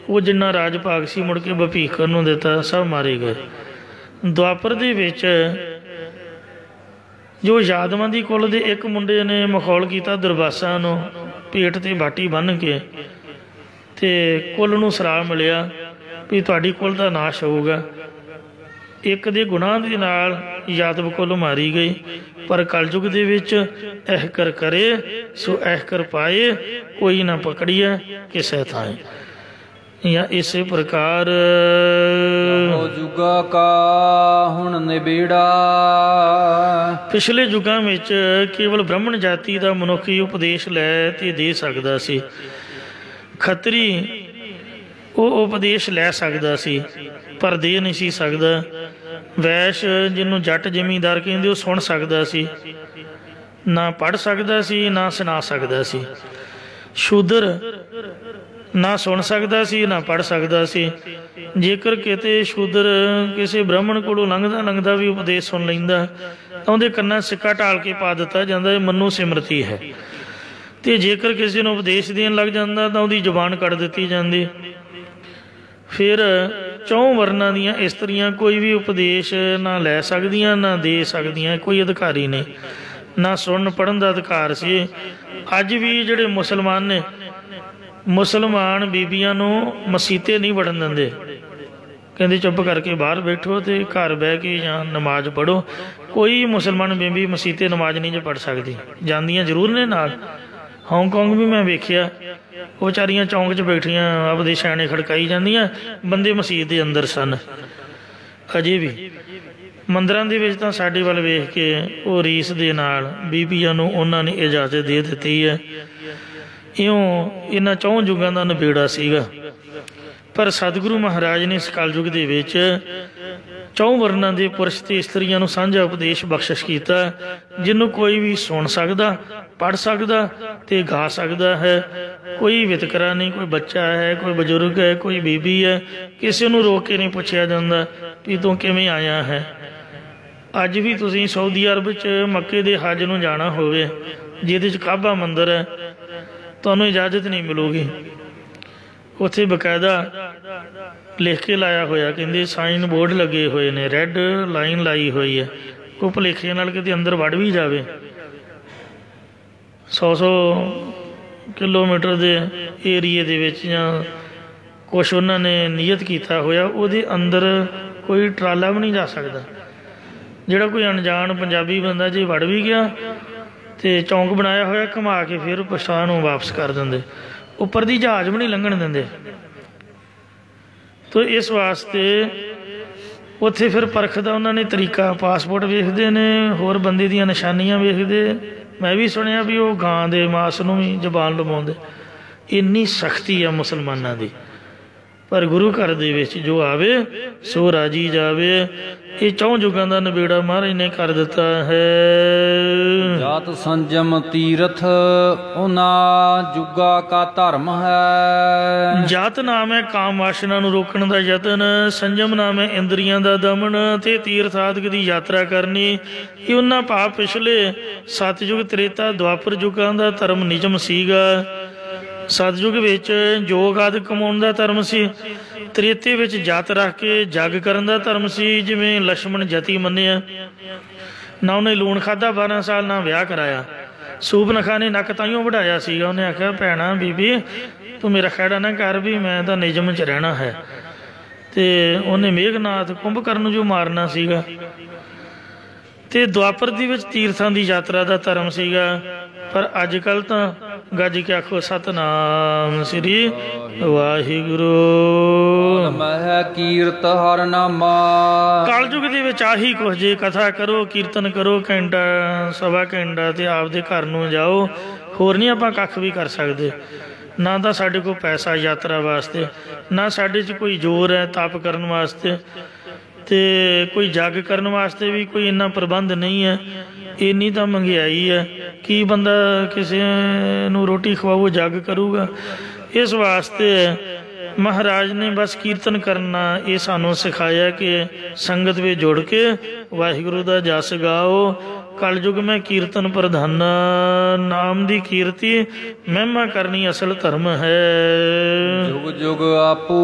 वो जिन्ना राज भाग सी मुड़ के भपीखर नूं दिता, सब मारे गए। द्वापर दे विच जो यादवां दी कुल दे एक मुंडे ने मखौल किया दुर्वासा नूं पेट ते बाटी बन के, ते कुल नूं सराप मिलिया भी तुहाडी कुल दा नाश होऊगा। एक दे गुनाह दे नाल यादव कुल मारी गई। पर कलयुग दे विच एह कर करे सो एह कर पाए, कोई ना पकड़िया किसे थाए। या इसे प्रकार जुगा का हुण निबेड़ा। पिछले युगां विच केवल ब्राह्मण जाति का मनुख ही उपदेश लै ते दे सकदा सी। खतरी वो उपदेश लै सकदा सी पर दे नहीं सी सकदा। वैश जिन्हों जट जिमीदार कहंदे वो सुन सकदा सी, ना पढ़ सकदा सी ना सुना सकदा सी। शूदर ना सुन सकदा सी ना पढ़ सकदा सी। जेकर किते शूदर किसी ब्राह्मण कोलों लंघदा लंघदा भी उपदेश सुन लैंदा ਤਾਂ ਉਹਦੇ ਕੰਨਾਂ ਸਿੱਕਾ ਢਾਲ ਕੇ ਪਾ ਦਿੱਤਾ ਜਾਂਦਾ, ਇਹ ਮਨੋ ਸਿਮਰਤੀ ਹੈ। ਅਤੇ ਜੇਕਰ ਕਿਸੇ ਨੂੰ ਉਪਦੇਸ਼ ਦੇਣ ਲੱਗ ਜਾਂਦਾ ਤਾਂ ਉਹਦੀ ਜ਼ੁਬਾਨ ਕੱਢ ਦਿੱਤੀ ਜਾਂਦੀ। ਫਿਰ 4 ਵਰਨਾਂ ਦੀਆਂ ਇਸਤਰੀਆਂ ਕੋਈ ਵੀ ਉਪਦੇਸ਼ ਨਾ ਲੈ ਸਕਦੀਆਂ ਨਾ ਦੇ ਸਕਦੀਆਂ, ਕੋਈ ਅਧਿਕਾਰੀ ਨਹੀਂ, ਨਾ ਸੁਣਨ ਪੜ੍ਹਨ ਦਾ ਅਧਿਕਾਰ ਸੀ। ਅੱਜ ਵੀ ਜਿਹੜੇ ਮੁਸਲਮਾਨ ਨੇ, ਮੁਸਲਮਾਨ ਬੀਬੀਆਂ ਨੂੰ ਮਸੀਤੇ ਨਹੀਂ ਵੜਨ ਦਿੰਦੇ, ਕਹਿੰਦੇ ਚੁੱਪ ਕਰਕੇ ਬਾਹਰ ਬੈਠੋ ਅਤੇ ਘਰ ਬਹਿ ਕੇ ਜਾਂ ਨਮਾਜ਼ ਪੜ੍ਹੋ। ਕੋਈ ਮੁਸਲਮਾਨ ਬੀਬੀ ਮਸੀਤੇ ਨਮਾਜ਼ ਨਹੀਂ ਜੇ ਪੜ੍ਹ ਸਕਦੀ, ਜਾਂਦੀਆਂ ਜ਼ਰੂਰ ਨੇ ਨਾਲ। ਹਾਂਗਕਾਂਗ ਵੀ ਮੈਂ ਵੇਖਿਆ, ਉਹ ਵਿਚਾਰੀਆਂ ਚੌਂਕ 'ਚ ਬੈਠੀਆਂ ਆਪਦੇ ਛਾਣੇ ਖੜਕਾਈ ਜਾਂਦੀਆਂ, ਬੰਦੇ ਮਸੀਤ ਦੇ ਅੰਦਰ ਸਨ। ਅਜੇ ਵੀ ਮੰਦਰਾਂ ਦੇ ਵਿੱਚ ਤਾਂ ਸਾਡੇ ਵੱਲ ਵੇਖ ਕੇ ਉਹ ਰੀਸ ਦੇ ਨਾਲ ਬੀਬੀਆਂ ਨੂੰ ਉਹਨਾਂ ਨੇ ਇਜਾਜ਼ਤ ਦੇ ਦਿੱਤੀ ਹੈ। ਇਉਂ ਇਹਨਾਂ 4 ਯੁੱਗਾਂ ਦਾ ਨਿਬੇੜਾ ਸੀਗਾ। ਪਰ ਸਤਿਗੁਰੂ ਮਹਾਰਾਜ ਨੇ ਇਸ ਕਲਯੁੱਗ ਦੇ ਵਿੱਚ 4 ਵਰਨਾਂ ਦੇ ਪੁਰਸ਼ ਅਤੇ ਇਸਤਰੀਆਂ ਨੂੰ ਸਾਂਝਾ ਉਪਦੇਸ਼ ਬਖਸ਼ਿਸ਼ ਕੀਤਾ, ਜਿਹਨੂੰ ਕੋਈ ਵੀ ਸੁਣ ਸਕਦਾ, ਪੜ੍ਹ ਸਕਦਾ ਅਤੇ ਗਾ ਸਕਦਾ ਹੈ। ਕੋਈ ਵਿਤਕਰਾ ਨਹੀਂ, ਕੋਈ ਬੱਚਾ ਹੈ, ਕੋਈ ਬਜ਼ੁਰਗ ਹੈ, ਕੋਈ ਬੀਬੀ ਹੈ, ਕਿਸੇ ਨੂੰ ਰੋਕ ਕੇ ਨਹੀਂ ਪੁੱਛਿਆ ਜਾਂਦਾ ਕਿ ਤੂੰ ਕਿਵੇਂ ਆਇਆ ਹੈ। ਅੱਜ ਵੀ ਤੁਸੀਂ ਸਾਊਦੀ ਅਰਬ 'ਚ ਮੱਕੇ ਦੇ ਹੱਜ ਨੂੰ ਜਾਣਾ ਹੋਵੇ, ਜਿਹਦੇ 'ਚ ਕਾਬਾ ਮੰਦਰ ਹੈ, ਤੁਹਾਨੂੰ ਇਜਾਜ਼ਤ ਨਹੀਂ ਮਿਲੂਗੀ। ਉੱਥੇ ਬਕਾਇਦਾ ਲਿਖ ਕੇ ਲਾਇਆ ਹੋਇਆ, ਕਹਿੰਦੇ ਸਾਈਨ ਬੋਰਡ ਲੱਗੇ ਹੋਏ ਨੇ, ਰੈੱਡ ਲਾਈਨ ਲਾਈ ਹੋਈ ਹੈ, ਕੋਈ ਭੁਲੇਖੇ ਨਾਲ ਕਿਤੇ ਅੰਦਰ ਵੜ ਵੀ ਜਾਵੇ। 100 ਕਿਲੋਮੀਟਰ ਦੇ ਏਰੀਏ ਦੇ ਵਿੱਚ ਜਾਂ ਕੁਛ ਉਹਨਾਂ ਨੇ ਨੀਅਤ ਕੀਤਾ ਹੋਇਆ, ਉਹਦੇ ਅੰਦਰ ਕੋਈ ਟਰਾਲਾ ਵੀ ਨਹੀਂ ਜਾ ਸਕਦਾ। ਜਿਹੜਾ ਕੋਈ ਅਣਜਾਣ ਪੰਜਾਬੀ ਬੰਦਾ ਜੇ ਵੜ ਵੀ ਗਿਆ ਅਤੇ ਚੌਂਕ ਬਣਾਇਆ ਹੋਇਆ, ਘੁਮਾ ਕੇ ਫਿਰ ਪਛਾਣ ਨੂੰ ਵਾਪਸ ਕਰ ਦਿੰਦੇ, ਉੱਪਰ ਦੀ ਜਹਾਜ਼ ਵੀ ਨਹੀਂ ਲੰਘਣ ਦਿੰਦੇ। ਤੋ ਇਸ ਵਾਸਤੇ ਉੱਥੇ ਫਿਰ ਪਰਖ ਦਾ ਉਹਨਾਂ ਨੇ ਤਰੀਕਾ, ਪਾਸਪੋਰਟ ਵੇਖਦੇ ਨੇ, ਹੋਰ ਬੰਦੇ ਦੀਆਂ ਨਿਸ਼ਾਨੀਆਂ ਵੇਖਦੇ। ਮੈਂ ਵੀ ਸੁਣਿਆ ਵੀ ਉਹ ਗਾਂ ਦੇ ਮਾਸ ਨੂੰ ਵੀ ਜ਼ਬਾਨ ਲਵਾਉਂਦੇ। ਇੰਨੀ ਸਖਤੀ ਆ ਮੁਸਲਮਾਨਾਂ ਦੀ। ਪਰ ਗੁਰੂ ਘਰ ਦੇ ਵਿੱਚ ਜੋ ਆਵੇ ਸੋ ਰਾਜੀ ਜਾਵੇ। ਇਹ 4 ਯੁੱਗਾਂ ਦਾ ਨਿਬੇੜਾ ਮਹਾਰਾਜ ਨੇ ਕਰ ਦਿੱਤਾ ਹੈ। ਜਾਤ ਸੰਜਮ ਤੀਰਥ ਉਹਨਾਂ ਜੁਗਾ ਕਾ ਧਰਮ ਹੈ। ਜਾਤ ਨਾਮ ਹੈ ਕਾਮ ਵਾਸ਼ਨਾ ਨੂੰ ਰੋਕਣ ਦਾ ਯਤਨ, ਸੰਜਮ ਨਾਮ ਹੈ ਇੰਦਰੀਆਂ ਦਾ ਦਮਨ, ਅਤੇ ਤੀਰਥ ਆਦਿਕ ਦੀ ਯਾਤਰਾ ਕਰਨੀ। ਇਹ ਉਹਨਾਂ ਭਾਵ ਪਿਛਲੇ ਸਤਯੁਗ, ਤ੍ਰੇਤਾ, ਦੁਆਪਰ ਯੁੱਗਾਂ ਦਾ ਧਰਮ ਨਿਯਮ ਸੀਗਾ। ਸਤਯੁਗ ਵਿੱਚ ਜੋਗ ਆਦਿ ਕਮਾਉਣ ਦਾ ਧਰਮ ਸੀ। ਤ੍ਰੇਤੇ ਵਿੱਚ ਜਤ ਰੱਖ ਕੇ ਜੱਗ ਕਰਨ ਦਾ ਧਰਮ ਸੀ। ਜਿਵੇਂ ਲਛਮਣ ਜਤੀ ਮੰਨਿਆ, ਨਾ ਉਹਨੇ ਲੂਣ ਖਾਧਾ 12 ਸਾਲ, ਨਾ ਵਿਆਹ ਕਰਾਇਆ। ਸੂਬਨਖਾ ਨੇ ਨੱਕ ਤਾਈਓ ਵਢਾਇਆ ਸੀਗਾ। ਉਹਨੇ ਆਖਿਆ ਭੈਣਾ ਬੀਬੀ ਤੂੰ ਮੇਰਾ ਖਹਿੜਾ ਨਾ ਕਰ, ਵੀ ਮੈਂ ਤਾਂ ਨਿਯਮ 'ਚ ਰਹਿਣਾ ਹੈ। ਅਤੇ ਉਹਨੇ ਮੇਘਨਾਥ ਕੁੰਭਕਰਨ ਨੂੰ ਜੋ ਮਾਰਨਾ ਸੀਗਾ। ਅਤੇ ਦੁਆਪਰ ਦੇ ਵਿੱਚ ਤੀਰਥਾਂ ਦੀ ਯਾਤਰਾ ਦਾ ਧਰਮ ਸੀਗਾ। ਪਰ ਅੱਜ ਕੱਲ੍ਹ ਤਾਂ ਗੱਜ ਕੇ ਆਖੋ ਸਤਨਾਮ ਸ੍ਰੀ ਵਾਹਿਗੁਰੂ। ਮਹਿ ਕੀਰਤ ਹਰ ਨਾਮਾ। ਕਲਯੁਗ ਦੇ ਵਿੱਚ ਆਹੀ ਕੁਝ ਜੇ ਕਥਾ ਕਰੋ, ਕੀਰਤਨ ਕਰੋ, ਘੰਟਾ ਸਵਾ ਘੰਟਾ ਅਤੇ ਆਪਦੇ ਘਰ ਨੂੰ ਜਾਓ। ਹੋਰ ਨਹੀਂ ਆਪਾਂ ਕੱਖ ਵੀ ਕਰ ਸਕਦੇ। ਨਾ ਤਾਂ ਸਾਡੇ ਕੋਲ ਪੈਸਾ ਯਾਤਰਾ ਵਾਸਤੇ, ਨਾ ਸਾਡੇ 'ਚ ਕੋਈ ਜ਼ੋਰ ਹੈ ਤਪ ਕਰਨ ਵਾਸਤੇ, ਅਤੇ ਕੋਈ ਜੱਗ ਕਰਨ ਵਾਸਤੇ ਵੀ ਕੋਈ ਇੰਨਾ ਪ੍ਰਬੰਧ ਨਹੀਂ ਹੈ। ਇੰਨੀ ਤਾਂ ਮਹਿੰਗਾਈ ਹੈ, ਕੀ ਬੰਦਾ ਕਿਸੇ ਨੂੰ ਰੋਟੀ ਖਵਾਓ ਜੱਗ ਕਰੂਗਾ। ਇਸ ਵਾਸਤੇ ਮਹਾਰਾਜ ਨੇ ਬਸ ਕੀਰਤਨ ਕਰਨਾ ਇਹ ਸਾਨੂੰ ਸਿਖਾਇਆ ਕਿ ਸੰਗਤ ਵਿੱਚ ਜੁੜ ਕੇ ਵਾਹਿਗੁਰੂ ਦਾ ਜਸ ਗਾਓ। ਕਲਯੁਗ ਮੈਂ ਕੀਰਤਨ ਪ੍ਰਧਾਨਾ, ਨਾਮ ਦੀ ਕੀਰਤੀ ਮਹਿਮਾ ਕਰਨੀ ਅਸਲ ਧਰਮ ਹੈ। ਜੁਗ ਜੁਗ ਆਪੋ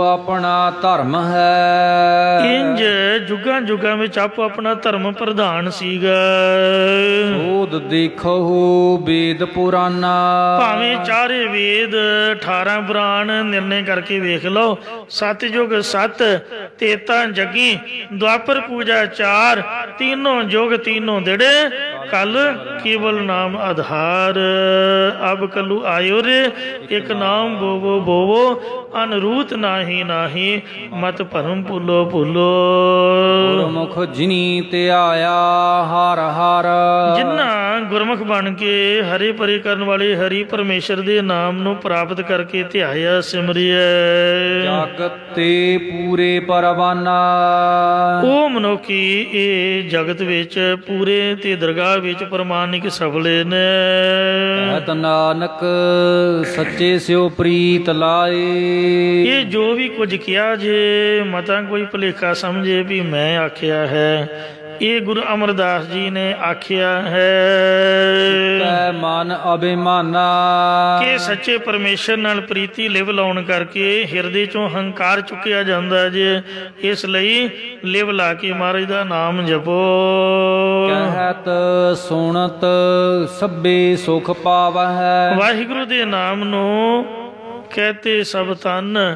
ਆਪਣਾ ਧਰਮ ਹੈ। ਇੰਝ ਜੁਗਾਂ ਜੁਗਾਂ ਵਿੱਚ ਆਪੋ ਆਪਣਾ ਧਰਮ ਪ੍ਰਧਾਨ ਸੀਗਾ। ਸੋਧ ਦੇਖੋ ਵੇਦ ਪੁਰਾਨਾ। ਭਾਵੇਂ 4 ਵੇਦ 18 ਪੁਰਾਣ ਨਿਰਣੇ ਕਰਕੇ ਵੇਖ ਲਓ। ਸਤਿਯੁਗ 7, ਤੇਤਾ ਜਗੀ, ਦੁਆਪਰ ਪੂਜਾ 4, तीनों जोग तीनों दड़े, कल केवल नाम आधार। अब कलु आयो रे एक नाम बोवो बोवो, अनरूत नाही नाही, मत भरम भूलो भूलो। गुरमुख जिनी ते आया हर हर। जिन्ना गुरमुख बन के हरे परे करने वाले हरि परमेश्वर दे नाम नू प्राप्त करके ध्याया सिमरिया। जगत ते पूरे परवाना। ओ मनुखी ए जगत विच पूरे ते दरगाह विच प्रमाणिक सफले ने। कहत नानक सच्चे स्यो प्रीत लाए। ये जो भी कुछ किया जे मता कोई भुलेखा समझे भी मैं आख्या है, ਇਹ ਗੁਰੂ ਅਮਰਦਾਸ ਜੀ ਨੇ ਆਖਿਆ ਹੈ ਕੈ ਮਨ ਅਭਿਮਾਨਾ ਕਿ ਸੱਚੇ ਪਰਮੇਸ਼ਰ ਨਾਲ ਪ੍ਰੀਤੀ ਲਿਵ ਲਾਉਣ ਕਰਕੇ ਹਿਰਦੇ ਚੋਂ ਹੰਕਾਰ ਚੁੱਕਿਆ ਜਾਂਦਾ ਜੇ। ਇਸ ਲਈ ਲਿਵ ਲਾ ਕੇ ਮਹਾਰਾਜ ਦਾ ਨਾਮ ਜਪੋ। ਕਹਿਤ ਸੁਣਤ ਸਭੇ ਸੁਖ ਪਾਵਹਿ ਵਾਹਿਗੁਰੂ ਦੇ ਨਾਮ ਨੂੰ ਕਹਤੇ ਸਭ ਤਨ,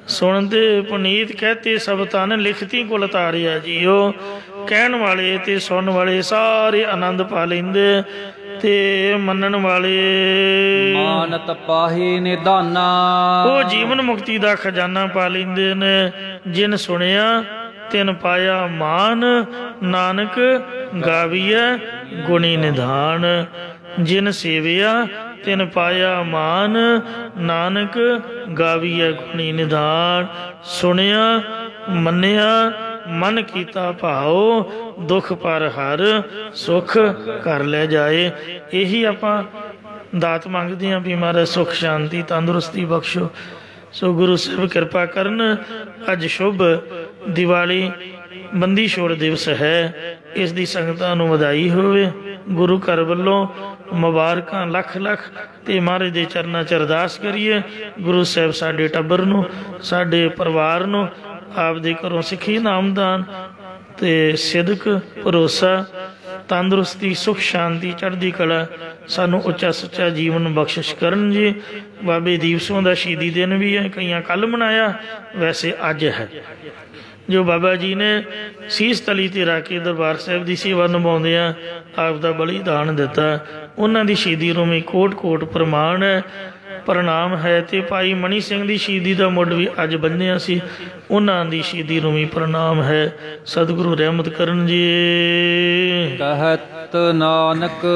ਸੁਣਦੇ ਪੁਨੀਤ ਕਹਤੇ ਸਭ ਤਨ, ਲਿਖਤੀ ਕੁਲ ਤਾਰਿਆ ਜੀਓ। ਕਹਿਣ ਵਾਲੇ ਤੇ ਸੁਣਨ ਵਾਲੇ ਸਾਰੇ ਆਨੰਦ ਪਾ ਲੈਂਦੇ ਤੇ ਮੰਨਣ ਵਾਲੇ ਮਾਨਤ ਪਾਹੀ ਨਿਧਾਨਾ ਉਹ ਜੀਵਨ ਮੁਕਤੀ ਦਾ ਖਜ਼ਾਨਾ ਪਾ ਲੈਂਦੇ ਨੇ। ਜਿਨ ਸੁਣਿਆ ਤਿਨ ਪਾਇਆ ਮਾਨ, ਨਾਨਕ ਗਾਵੀਐ ਗੁਣੀ ਨਿਧਾਨ। ਜਿਨ ਸੇਵਿਆ ਤਿਨ ਪਾਇਆ ਮਾਨ, ਨਾਨਕ ਗਾਵੀਐ ਗੁਣੀ ਨਿਧਾਨ। ਸੁਣਿਆ ਮੰਨਿਆ ਮਨ ਕੀਤਾ ਭਾਉ, ਦੁੱਖ ਪਰ ਹਰ ਸੁਖ ਕਰ ਲੈ ਜਾਏ। ਇਹੀ ਆਪਾਂ ਦਾਤ ਮੰਗਦੇ ਹਾਂ ਵੀ ਮਹਾਰਾਜ ਸੁਖ ਸ਼ਾਂਤੀ ਤੰਦਰੁਸਤੀ ਬਖਸ਼ੋ। ਸੋ ਗੁਰੂ ਸਾਹਿਬ ਕਿਰਪਾ ਕਰਨ। ਅੱਜ ਸ਼ੁਭ ਦੀਵਾਲੀ ਬੰਦੀ ਛੋੜ ਦਿਵਸ ਹੈ। ਇਸ ਦੀ ਸੰਗਤਾਂ ਨੂੰ ਵਧਾਈ ਹੋਵੇ। ਗੁਰੂ ਘਰ ਵੱਲੋਂ ਮੁਬਾਰਕਾਂ ਲੱਖ ਲੱਖ ਤੇ ਮਹਾਰਾਜ ਦੇ ਚਰਨਾਂ 'ਚ ਅਰਦਾਸ ਕਰੀਏ ਗੁਰੂ ਸਾਹਿਬ ਸਾਡੇ ਟੱਬਰ ਨੂੰ, ਸਾਡੇ ਪਰਿਵਾਰ ਨੂੰ ਆਪਦੇ ਘਰੋਂ ਸਿੱਖੀ ਨਾਮਦਾਨ ਤੇ ਸਿਦਕ ਭਰੋਸਾ ਤੰਦਰੁਸਤੀ ਸੁਖ ਸ਼ਾਂਤੀ ਚੜ੍ਹਦੀ ਕਲਾ ਸਾਨੂੰ ਉੱਚਾ ਸੁੱਚਾ ਜੀਵਨ ਬਖਸ਼ਿਸ਼ ਕਰਨ ਜੀ। ਬਾਬੇ ਦੀਪ ਸਿੰਘ ਦਾ ਸ਼ਹੀਦੀ ਦਿਨ ਵੀ ਹੈ, ਕਈਆਂ ਕੱਲ੍ਹ ਮਨਾਇਆ, ਵੈਸੇ ਅੱਜ ਹੈ। ਜੋ ਬਾਬਾ ਜੀ ਨੇ ਸੀਸ ਤਲੀ ਤੇ ਰੱਖ ਕੇ ਦਰਬਾਰ ਸਾਹਿਬ ਦੀ ਸੇਵਾ ਨਿਭਾਉਂਦਿਆਂ ਆਪ ਦਾ ਬਲੀਦਾਨ ਦਿੱਤਾ, ਉਹਨਾਂ ਦੀ ਸ਼ਹੀਦੀ ਨੂੰ ਵੀ ਕੋਟ ਕੋਟ ਪ੍ਰਮਾਣ ਹੈ, ਪ੍ਰਣਾਮ ਹੈ। ਤੇ ਭਾਈ ਮਣੀ ਸਿੰਘ ਦੀ ਸ਼ਹੀਦੀ ਦਾ ਮੁੱਢ ਵੀ ਅੱਜ ਬੰਨਿਆ ਸੀ, ਉਹਨਾਂ ਦੀ ਸ਼ਹੀਦੀ ਨੂੰ ਵੀ ਪ੍ਰਣਾਮ ਹੈ। ਸਤਿਗੁਰੂ ਰਹਿਮਤ ਕਰਨ ਜੀ। ਕਹਿਤ ਨਾਨਕ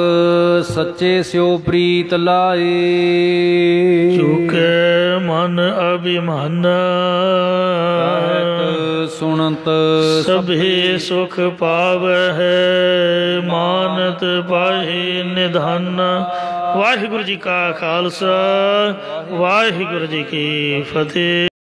ਸੱਚੇ ਸਿਉ ਪ੍ਰੀਤ ਲਾਏ ਚੁਕੇ ਮਨ ਅਭਿਮਾਨਾ ਸੁਣਤ ਸਭੇ ਸੁਖ ਪਾਵਹਿ ਮਾਨਤ ਪਾਹੀ ਨਿਧਾਨ। ਵਾਹਿਗੁਰੂ ਜੀ ਕਾ ਖਾਲਸਾ, ਵਾਹਿਗੁਰੂ ਜੀ ਕੀ ਫਤਿਹ।